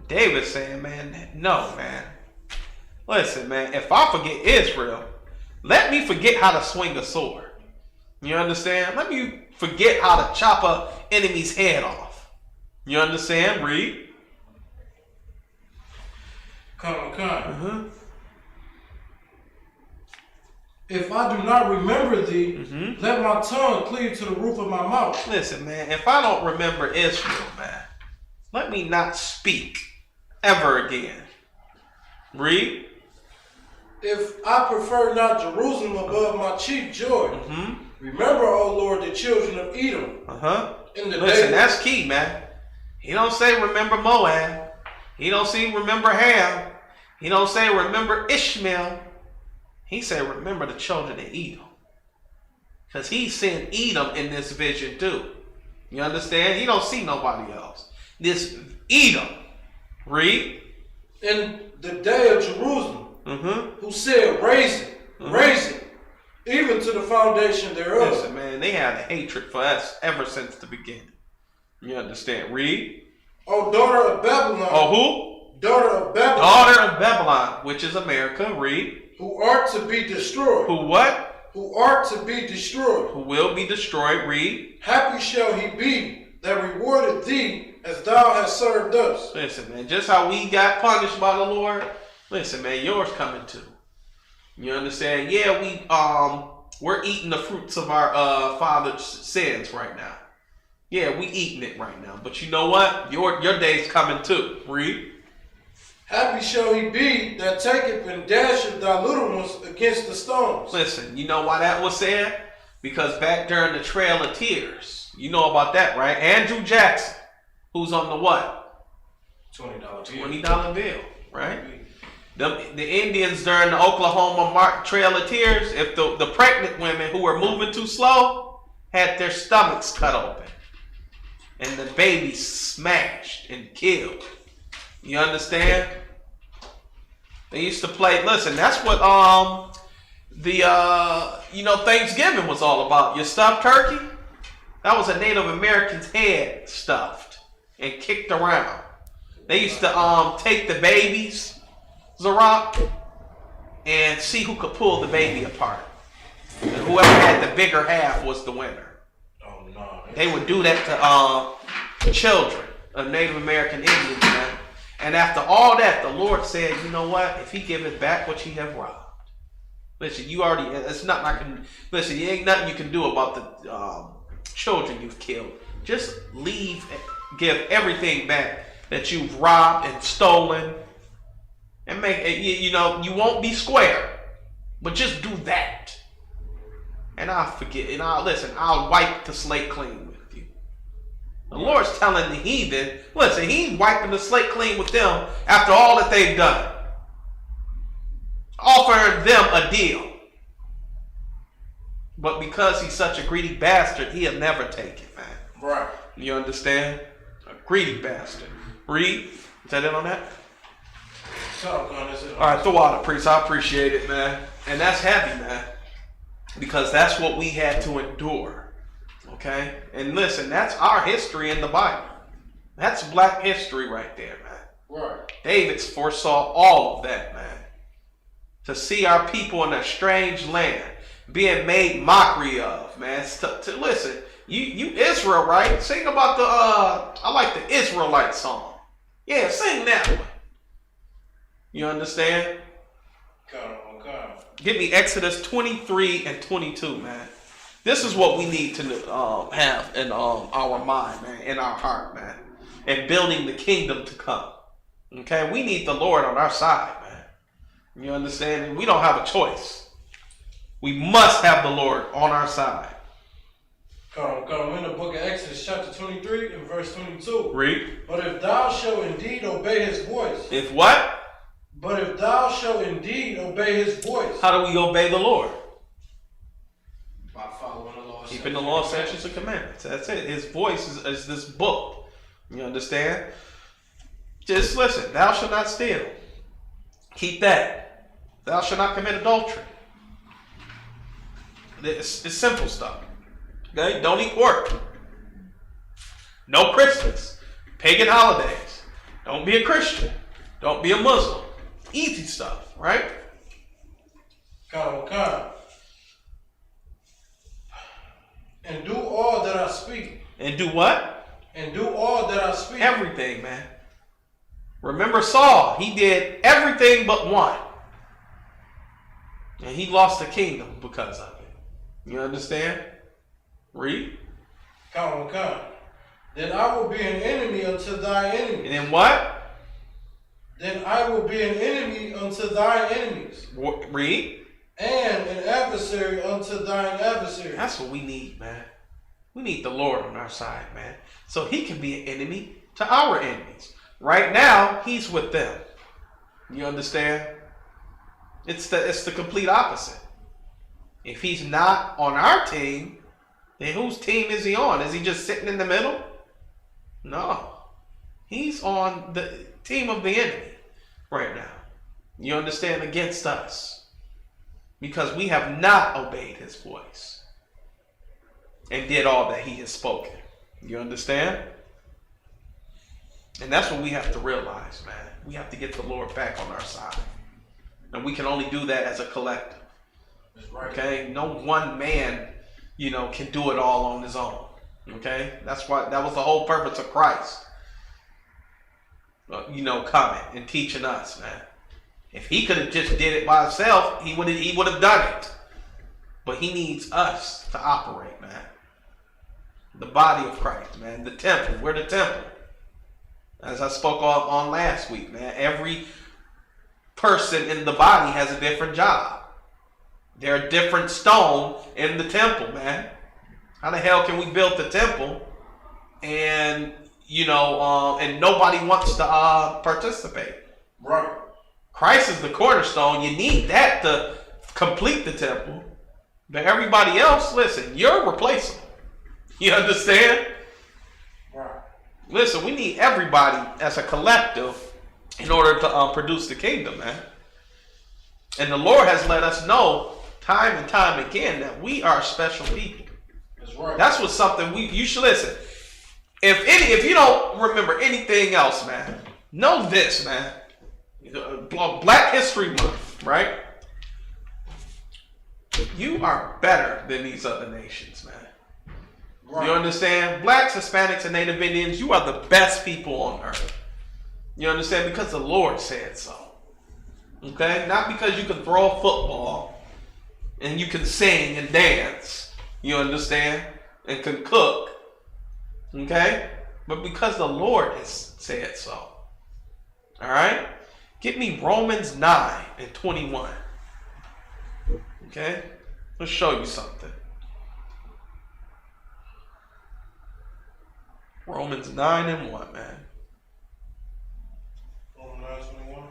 L: David's saying, man, no, man. Listen, man, if I forget Israel, let me forget how to swing a sword. You understand? Let me forget how to chop an enemy's head off. You understand? Read.
M: Come. If I do not remember thee, let my tongue cleave to the roof of my mouth.
L: Listen, man, if I don't remember Israel, man, let me not speak ever again. Read.
M: If I prefer not Jerusalem above my chief joy, remember, O Lord, the children of Edom.
L: Listen, that's key, man. He don't say remember Moab. He don't say remember Ham. He don't say remember Ishmael. He said remember the children of Edom. Because he's seeing Edom in this vision too. You understand? He don't see nobody else. This Edom. Read.
M: In the day of Jerusalem, who said, raise it, even to the foundation thereof.
L: Listen, man, they had a hatred for us ever since the beginning. You understand? Read.
M: Oh, daughter of Babylon.
L: Oh, who?
M: Daughter of Babylon.
L: Daughter of Babylon, which is America. Read.
M: Who art to be destroyed.
L: Who what?
M: Who art to be destroyed.
L: Who will be destroyed. Read.
M: Happy shall he be that rewarded thee as thou hast served us.
L: Listen, man, just how we got punished by the Lord, listen, man, yours coming too. You understand? Yeah, we're eating the fruits of our father's sins right now. Yeah, we eating it right now. But you know what? Your day's coming too. Read.
M: Happy shall he be that taketh and dasheth thy little ones against the stones.
L: Listen, you know why that was said? Because back during the Trail of Tears, you know about that, right? Andrew Jackson, who's on the what? $20 bill, right? The Indians during the Oklahoma Trail of Tears, if the pregnant women who were moving too slow had their stomachs cut open and the babies smashed and killed. You understand? They used to play, listen, that's what Thanksgiving was all about. Your stuffed turkey, that was a Native American's head stuffed and kicked around. They used to take the babies, Zarok, and see who could pull the baby apart. And whoever had the bigger half was the winner.
M: Oh no.
L: They would do that to children of Native American Indians, man. And after all that, the Lord said, you know what? If he giveth back what ye have robbed. Listen, it's nothing I can, listen, there ain't nothing you can do about the children you've killed. Just give everything back that you've robbed and stolen. And you won't be square. But just do that. And I'll forget, and I'll wipe the slate clean with you. The Lord's telling the heathen, listen, he's wiping the slate clean with them after all that they've done. Offering them a deal. But because he's such a greedy bastard, he'll never take it, man.
M: Right.
L: You understand? A greedy bastard. Read. Is that it on that? Alright, throw out a priest. I appreciate it, man. And that's heavy, man. Because that's what we had to endure. Okay? And listen, that's our history in the Bible. That's black history right there, man.
M: Right.
L: David's foresaw all of that, man. To see our people in a strange land being made mockery of, man. Listen, you Israel, right? Sing about I like the Israelite song. Yeah, sing that one. You understand?
M: Come.
L: Give me Exodus 23 and 22, man. This is what we need to have in our mind, man, in our heart, man, and building the kingdom to come. Okay, we need the Lord on our side, man. You understand? We don't have a choice. We must have the Lord on our side.
M: Come. In the book of Exodus, chapter 23 and verse 22.
L: Read.
M: But if thou shalt indeed obey his voice.
L: If what?
M: But if thou shalt indeed obey his voice.
L: How do we obey the Lord?
M: By following the law.
L: Keeping the law, statutes, and commandments. That's it. His voice is this book. You understand? Just listen. Thou shalt not steal. Keep that. Thou shalt not commit adultery. It's simple stuff. Okay? Don't eat pork. No Christmas. Pagan holidays. Don't be a Christian. Don't be a Muslim. Easy stuff, right?
M: And do all that I speak.
L: And do what?
M: And do all that I speak.
L: Everything, man. Remember Saul. He did everything but one. And he lost the kingdom because of it. You understand? Read.
M: Then I will be an enemy unto thy enemies.
L: And then what?
M: Then I will be an enemy unto thy enemies.
L: Read.
M: And an adversary unto thine adversary.
L: That's what we need, man. We need the Lord on our side, man. So he can be an enemy to our enemies. Right now, he's with them. You understand? It's the complete opposite. If he's not on our team, then whose team is he on? Is he just sitting in the middle? No. He's on the team of the enemy right now. You understand? Against us. Because we have not obeyed his voice and did all that he has spoken. You understand? And that's what we have to realize, man. We have to get the Lord back on our side. And we can only do that as a collective.
M: That's right.
L: Okay? No one man, can do it all on his own. Okay? That was the whole purpose of Christ. Coming and teaching us, man. If he could have just did it by himself, he would have done it. But he needs us to operate, man. The body of Christ, man. The temple. We're the temple. As I spoke on last week, man. Every person in the body has a different job. They're a different stone in the temple, man. How the hell can we build the temple and and nobody wants to participate?
M: Right.
L: Christ is the cornerstone. You need that to complete the temple. But everybody else, listen, you're replaceable. You understand?
M: Right.
L: Listen, we need everybody as a collective in order to produce the kingdom, man. And the Lord has let us know time and time again that we are special people.
M: That's right.
L: That's what something you should listen. If you don't remember anything else, man, know this, man. Black History Month, right? You are better than these other nations, man. Right. You understand? Blacks, Hispanics, and Native Indians, you are the best people on earth. You understand? Because the Lord said so. Okay? Not because you can throw a football and you can sing and dance. You understand? And can cook. Okay? But because the Lord has said so. All right? Get me Romans 9 and 21. Okay? Let's show you something. Romans 9 and 1, man.
M: Romans 9:21.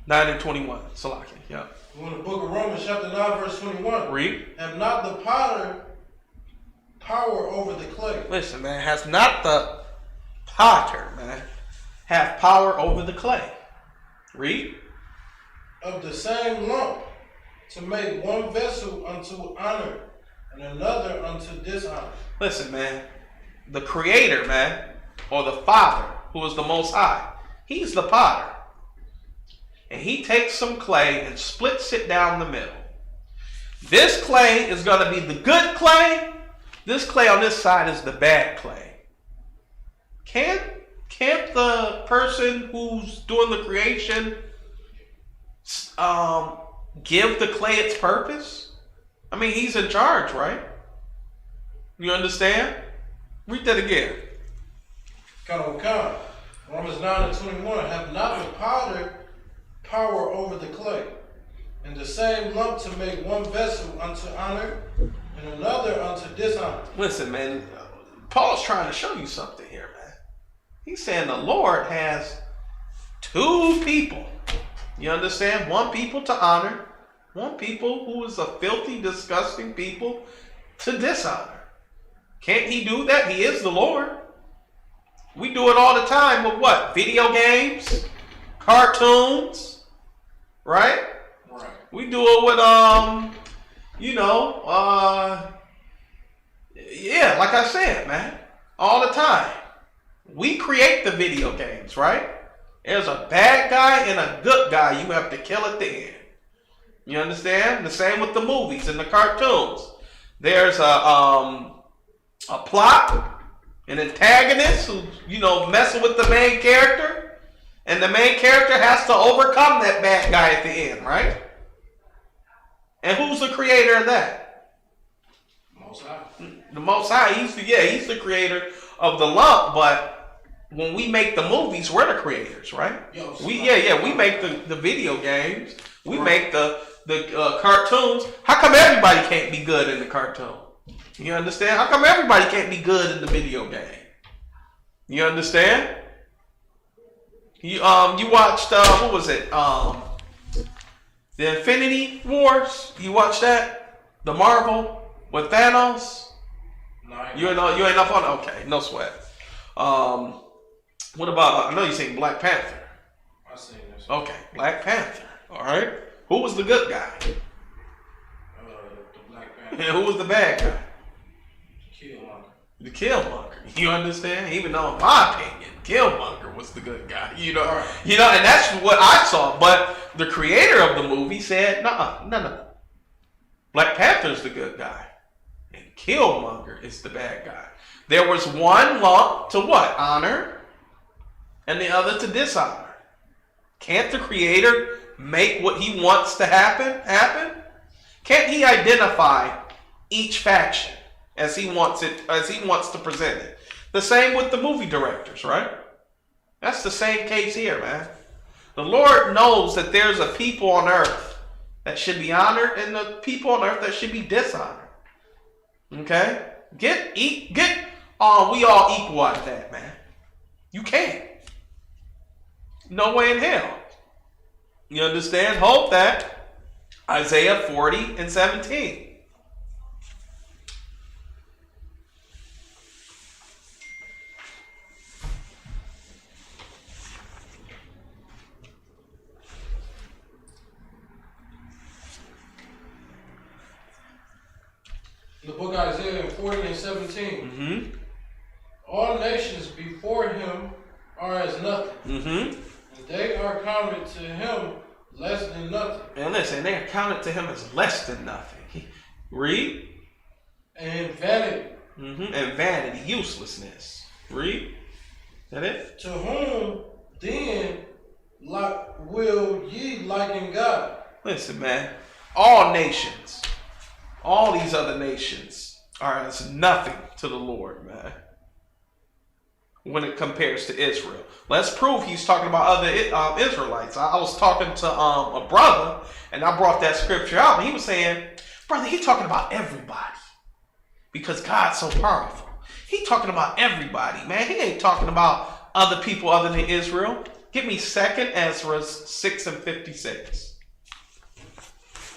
L: 9 and 21. Salaki, yeah.
M: We're in the book of Romans, chapter 9, verse 21.
L: Read.
M: Have not the potter power over the clay?
L: Listen, man. Has not the potter, man, have power over the clay? Read.
M: Of the same lump, to make one vessel unto honor and another unto dishonor.
L: Listen, man. The Creator, man, or the Father, who is the Most High, he's the potter. And he takes some clay and splits it down the middle. This clay is going to be the good clay. This clay on this side is the bad clay. Can't the person who's doing the creation give the clay its purpose? I mean, he's in charge, right? You understand? Read that again.
M: Romans 9 and 21. Have not the potter power over the clay, and the same lump to make one vessel unto honor and another unto dishonor?
L: Listen, man. Paul's trying to show you something here, man. He's saying the Lord has two people. You understand? One people to honor, one people who is a filthy, disgusting people to dishonor. Can't he do that? He is the Lord. We do it all the time with what? Video games, cartoons, right?
M: Right.
L: We do it with yeah, like I said, man, all the time. We create the video games, right? There's a bad guy and a good guy you have to kill at the end. You understand? The same with the movies and the cartoons. There's a plot, an antagonist who, messing with the main character, and the main character has to overcome that bad guy at the end, right? And who's the creator of that?
M: Most High.
L: The Most High. He's the creator of the lump, but when we make the movies, we're the creators, right? We make the video games. We make the cartoons. How come everybody can't be good in the cartoon? You understand? How come everybody can't be good in the video game? You understand? You watched what was it? The Infinity Wars. You watched that? The Marvel with Thanos.
M: No,
L: you ain't up on. Okay, no sweat. What about? I know you seen Black Panther.
M: I seen this.
L: Okay, Black Panther. All right. Who was the good guy?
M: The Black Panther.
L: And who was the bad guy?
M: Killmonger.
L: The Killmonger. You understand? Even though, in my opinion, Killmonger was the good guy. And that's what I saw. But the creator of the movie said, no. Black Panther's the good guy, and Killmonger is the bad guy. There was one lump to what? Honor, and the other to dishonor. Can't the creator make what he wants to happen? Can't he identify each faction as he wants to present it? The same with the movie directors, right? That's the same case here, man. The Lord knows that there's a people on earth that should be honored and the people on earth that should be dishonored. Okay? We all equal out of that, man. You can't. No way in hell. You understand? Hold that. Isaiah 40:17.
M: The book of Isaiah 40:17.
L: Mm-hmm.
M: All nations before him are as nothing.
L: Mm-hmm.
M: And they are counted to him less than nothing.
L: And listen, they are counted to him as less than nothing. Read.
M: And vanity.
L: Mm-hmm. And vanity, uselessness. Read. Is that it?
M: To whom then will ye liken God?
L: Listen, man. All nations, all these other nations are as nothing to the Lord, man, when it compares to Israel. Let's prove he's talking about other Israelites. I was talking to a brother, and I brought that scripture out, and he was saying, brother, he's talking about everybody because God's so powerful. He's talking about everybody, man. He ain't talking about other people other than Israel. Give me 2nd Ezra 6:56.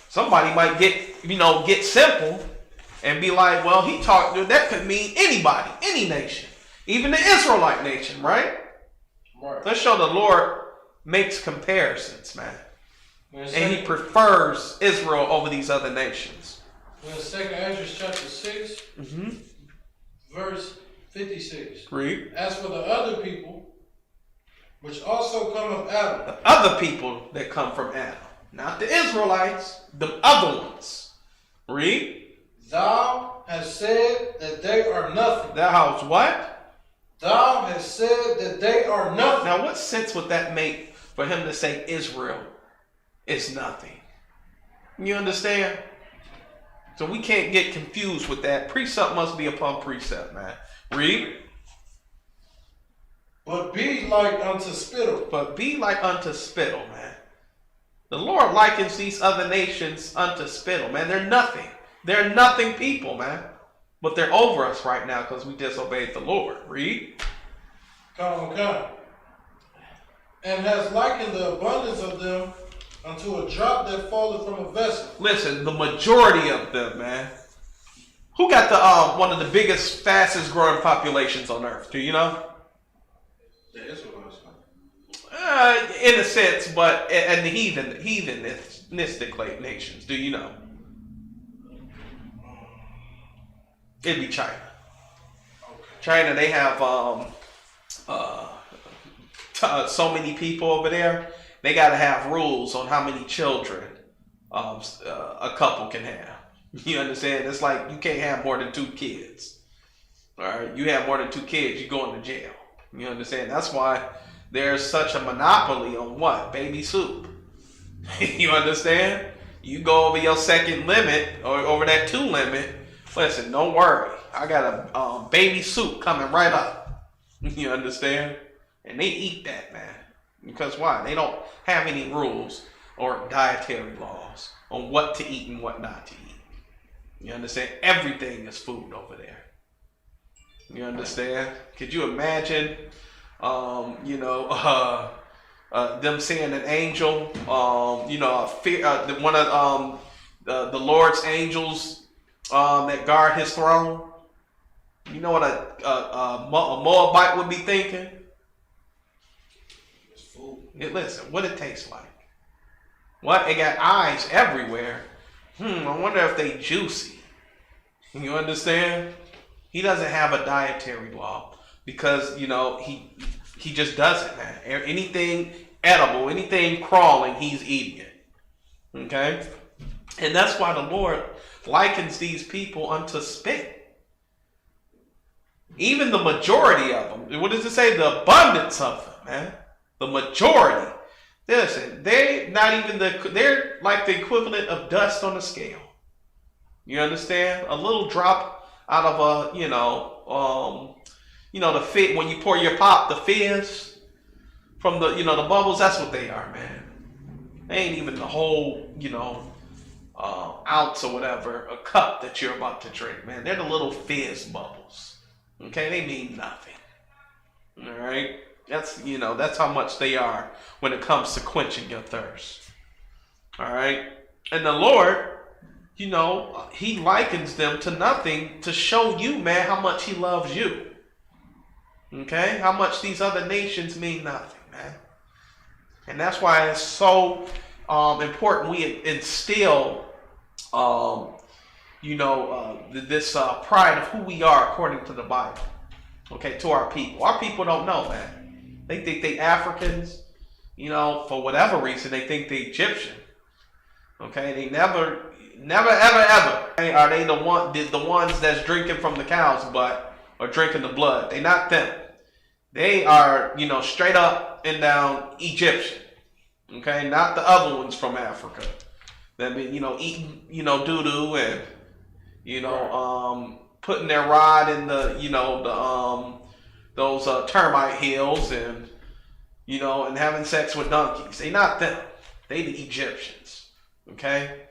L: Somebody might get simple and be like, well, that could mean anybody, any nation, even the Israelite nation, right?
M: Right.
L: Let's show the Lord makes comparisons, man. And he prefers Israel over these other nations.
M: In 2nd Ezra chapter 6, verse 56.
L: Read.
M: As for the other people, which also come of Adam.
L: The other people that come from Adam. Not the Israelites, the other ones. Read.
M: Thou hast said that they are nothing.
L: Thou hast what?
M: Thou hast said that they are nothing.
L: Now what sense would that make for him to say Israel is nothing? You understand? So we can't get confused with that. Precept must be upon precept, man. Read.
M: But be like unto spittle.
L: But be like unto spittle, man. The Lord likens these other nations unto spittle, man. They're nothing. They're nothing people, man. But they're over us right now because we disobeyed the Lord. Read.
M: Come. And has likened the abundance of them unto a drop that falleth from a vessel.
L: Listen, the majority of them, man. Who got the one of the biggest, fastest growing populations on earth? Do you know?
M: The Israelites.
L: In a sense, but and the heathenistic nations. Do you know? It'd be China.
M: Okay.
L: China, they have so many people over there. They got to have rules on how many children a couple can have. You understand? It's like you can't have more than 2 kids. All right, you have more than 2 kids, you're going to jail. You understand? That's why there's such a monopoly on what? Baby soup. You understand? You go over your second limit or over that 2 limit. Listen, don't worry. I got a baby soup coming right up. You understand? And they eat that, man. Because why? They don't have any rules or dietary laws on what to eat and what not to eat. You understand? Everything is food over there. You understand? Could you imagine, them seeing an angel, one of the Lord's angels that guard his throne? You know what a Moabite would be thinking?
M: It's food.
L: Listen, what it tastes like. What? It got eyes everywhere. I wonder if they juicy. You understand? He doesn't have a dietary law because, he just doesn't, man. Anything edible, anything crawling, he's eating it. Okay? And that's why the Lord likens these people unto spit. Even the majority of them. What does it say? The abundance of them, man. The majority. Listen, they're like the equivalent of dust on a scale. You understand? A little drop out of the fit when you pour your pop, the fizz from the the bubbles. That's what they are, man. They ain't even the whole ounce or whatever, a cup that you're about to drink, man. They're the little fizz bubbles. Okay, they mean nothing. All right, that's how much they are when it comes to quenching your thirst. All right, and the Lord. He likens them to nothing to show you, man, how much he loves you. Okay? How much these other nations mean nothing, man. And that's why it's so important we instill, this pride of who we are according to the Bible. Okay? To our people. Our people don't know, man. They think they Africans. For whatever reason, they think they Egyptian. Okay? They never, ever are they the ones that's drinking from the cow's butt or drinking the blood. They not them. They are, straight up and down Egyptian. Okay, not the other ones from Africa that been, eating, doo-doo and, putting their rod in the, those termite hills and, and having sex with donkeys. They not them. They the Egyptians. Okay.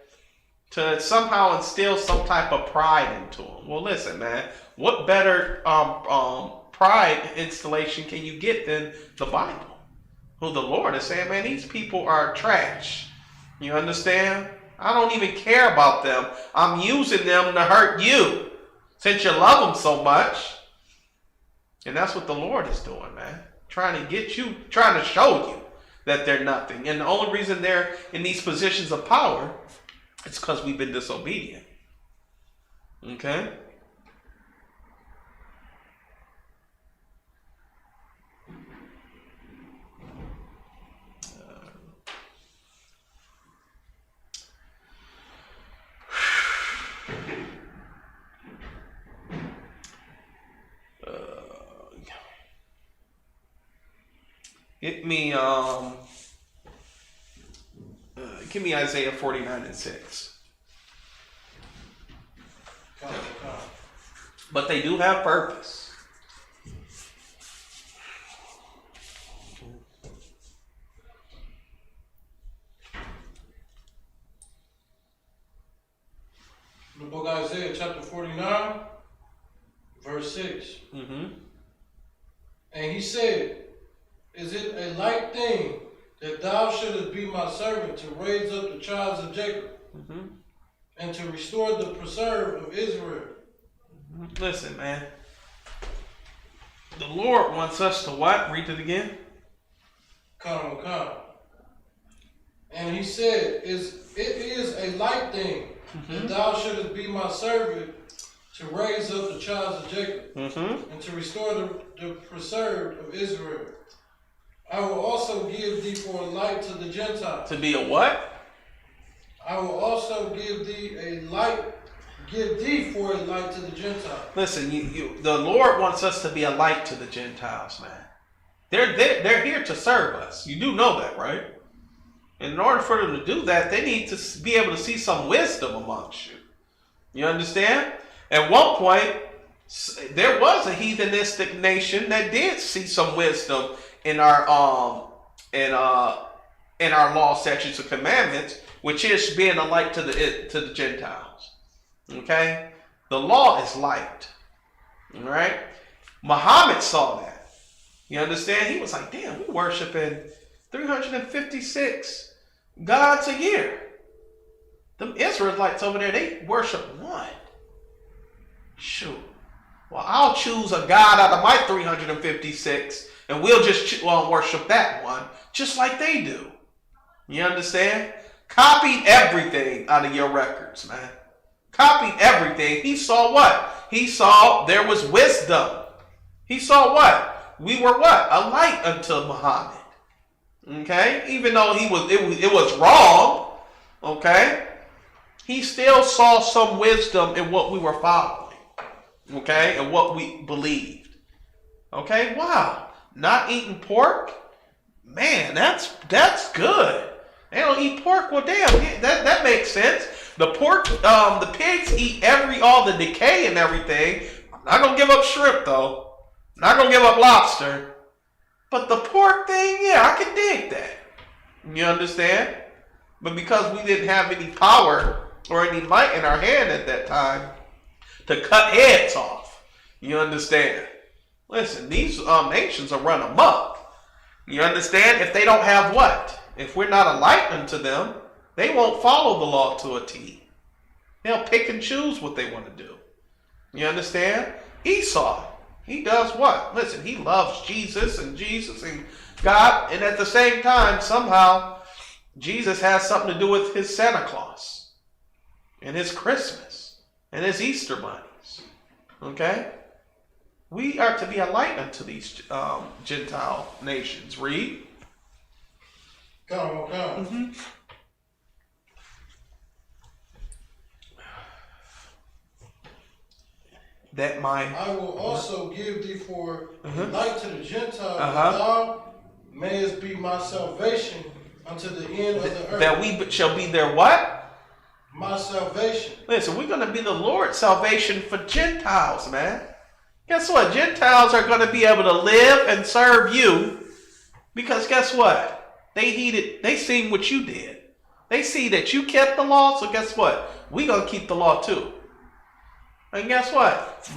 L: To somehow instill some type of pride into them. Well, listen, man. What better pride installation can you get than the Bible? Who the Lord is saying, man, these people are trash. You understand? I don't even care about them. I'm using them to hurt you since you love them so much. And that's what the Lord is doing, man. Trying to get you, trying to show you that they're nothing. And the only reason they're in these positions of power it's because we've been disobedient. Okay? Give me Isaiah 49:6. But they do have purpose.
M: The book of Isaiah chapter 49. And he said, is it a light thing that thou shouldest be my servant to raise up the tribes of Jacob and to restore the preserve of Israel?
L: Listen, man. The Lord wants us to what? Read it again.
M: Come. And he said, it is a light thing that thou shouldest be my servant to raise up the tribes of Jacob and to restore the preserved of Israel. I will also give thee for a light to the Gentiles.
L: To be a what?
M: I will also give thee for a light to the Gentiles.
L: Listen, the Lord wants us to be a light to the Gentiles, man. They're here to serve us. You do know that, right? And in order for them to do that, they need to be able to see some wisdom amongst you. You understand? At one point, there was a heathenistic nation that did see some wisdom in our law, statutes, and commandments, which is being a light to the Gentiles. Okay, the law is light. All right, Muhammad saw that. You understand? He was like, "Damn, we worshiping 356 gods a year. Them Israelites over there, they worship one. Shoot. Well, I'll choose a god out of my 356, and we'll just worship that one, just like they do." You understand? Copied everything out of your records, man. Copied everything. He saw what? He saw there was wisdom. He saw what? We were what? A light unto Muhammad. Okay? Even though it was wrong, okay? He still saw some wisdom in what we were following. Okay? And what we believed. Okay? Wow. Not eating pork? Man, that's good. They don't eat pork. Well, damn, that makes sense. The pork, the pigs eat all the decay and everything. I'm not gonna give up shrimp though. I'm not gonna give up lobster. But the pork thing, yeah, I can dig that. You understand? But because we didn't have any power or any might in our hand at that time to cut heads off, you understand? Listen, these nations are run amok. You understand? If they don't have what? If we're not a light unto them, they won't follow the law to a T. They'll pick and choose what they want to do. You understand? Esau, he does what? Listen, he loves Jesus and God, and at the same time, somehow, Jesus has something to do with his Santa Claus and his Christmas and his Easter bunnies. Okay? We are to be a light unto these Gentile nations. Read.
M: Come. I will also give thee for a light to the Gentiles, that thou mayest be my salvation unto the end of the earth.
L: That we shall be their what?
M: My salvation.
L: Listen, we're going to be the Lord's salvation for Gentiles, man. Guess what? Gentiles are going to be able to live and serve you because guess what? They seen what you did. They see that you kept the law, so guess what? We're going to keep the law too. And guess what?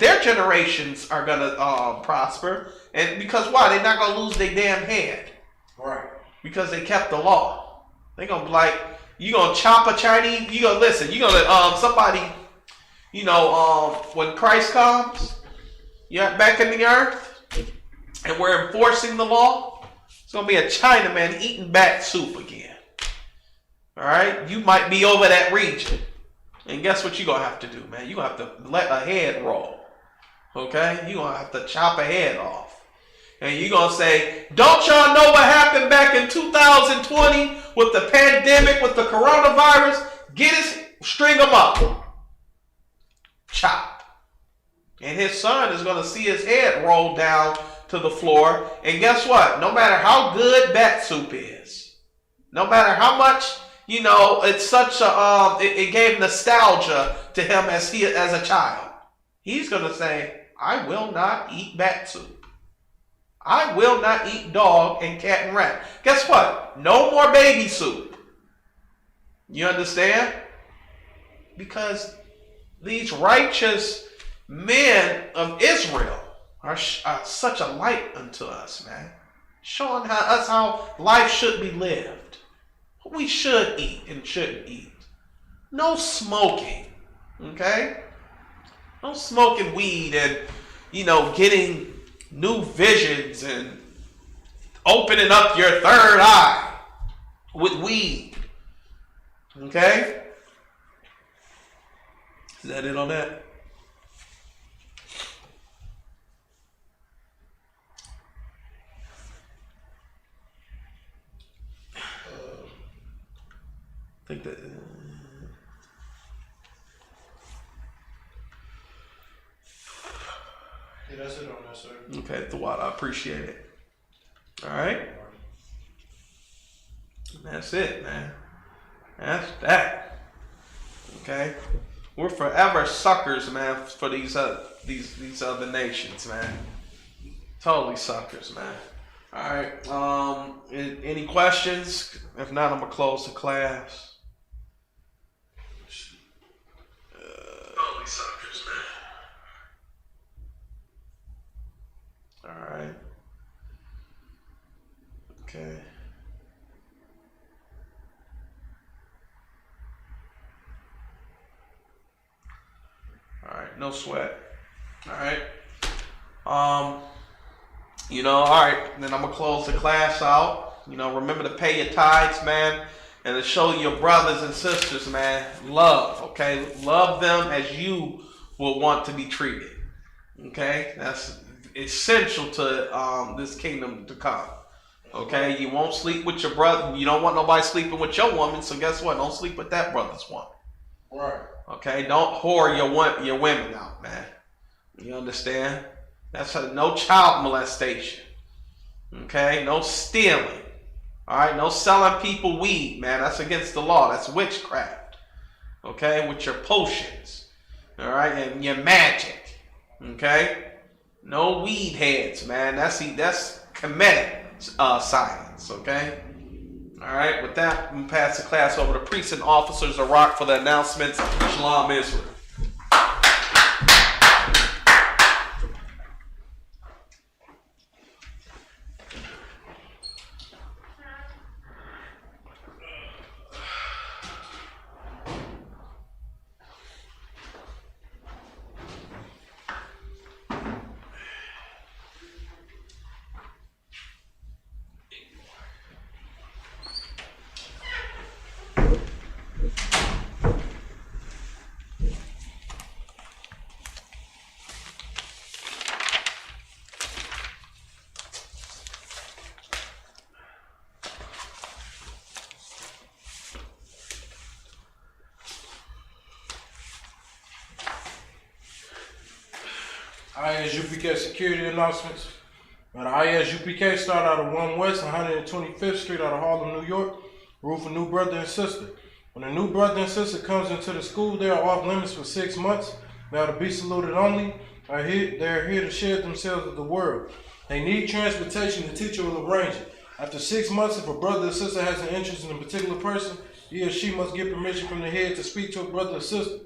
L: Their generations are going to prosper. And because why? They're not going to lose their damn head.
M: Right.
L: Because they kept the law. They're going to be like, you going to chop a Chinese, you going to listen, you going to, somebody, when Christ comes, you're back in the earth, and we're enforcing the law, it's going to be a Chinaman eating bat soup again. All right? You might be over that region. And guess what you're going to have to do, man? You're going to have to let a head roll. Okay? You're going to have to chop a head off. And you're going to say, don't y'all know what happened back in 2020 with the pandemic, with the coronavirus? String them up. Chop. And his son is going to see his head roll down to the floor. And guess what? No matter how good bat soup is, no matter how much, it's such a, it gave nostalgia to him as a child, he's going to say, I will not eat bat soup. I will not eat dog and cat and rat. Guess what? No more baby soup. You understand? Because these righteous men of Israel, are such a light unto us, man. Showing us how life should be lived. What we should eat and shouldn't eat. No smoking, okay? No smoking weed and, getting new visions and opening up your third eye with weed, okay? Is that it on that? I think that.
M: Yeah, that's it on that, sir.
L: Okay, Thawad, I appreciate it. All right. That's it, man. That's that. Okay. We're forever suckers, man, for these other nations, man. Totally suckers, man. All right. Any questions? If not, I'm gonna close the class. Totally suckers, man. All right. Okay. All right, no sweat. All right. All right, then I'm gonna close the class out. Remember to pay your tithes, man, and to show your brothers and sisters, man, love, okay? Love them as you will want to be treated. Okay? That's essential to this kingdom to come. Okay? You won't sleep with your brother. You don't want nobody sleeping with your woman, so guess what? Don't sleep with that brother's woman.
M: Right.
L: Okay? Don't whore your women out, man. You understand? That's no child molestation. Okay? No stealing. All right? No selling people weed, man. That's against the law. That's witchcraft. Okay? With your potions. All right? And your magic. Okay? No weed heads, man. That's comedic science. Okay? All right? With that, I'm going to pass the class over to priests and officers of Rock for the announcements. Shalom, Israel.
M: ISUPK security announcements. Now, the ISUPK start out of 1 West 125th Street out of Harlem, New York. Rule for new brother and sister. When a new brother and sister comes into the school, they are off limits for 6 months. They are to be saluted only. They are here to share themselves with the world. They need transportation. The teacher will arrange it. After 6 months, if a brother or sister has an interest in a particular person, he or she must get permission from the head to speak to a brother or sister.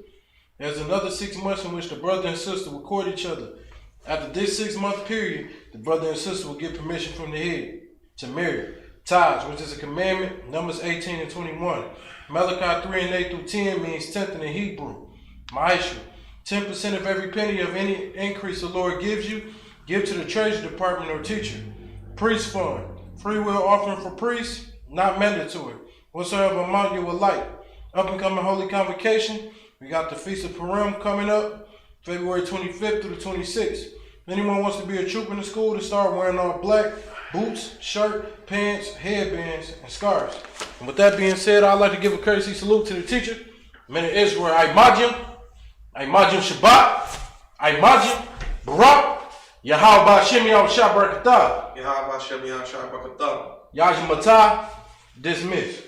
M: There's another 6 months in which the brother and sister will court each other. After this 6-month period, the brother and sister will get permission from the head to marry. Tithes, which is a commandment, Numbers 18 and 21. Malachi 3 and 8 through 10 means tenth in the Hebrew. Ma'ashu, 10% of every penny of any increase the Lord gives you, give to the treasury department or teacher. Priest fund, free will offering for priests, not mandatory. Whatsoever amount you would like. Up and coming Holy Convocation, we got the Feast of Purim coming up, February 25th through the 26th. If anyone wants to be a troop in the school, to start wearing all black, boots, shirt, pants, headbands, and scarves. And with that being said, I'd like to give a courtesy salute to the teacher, Men of Israel, Imagim Shabbat, Imagim, Barak, Yahweh Hashem Yahweh Barakatah, Yahweh Hashem Yahweh Barakatah, Yajim Matah, dismissed.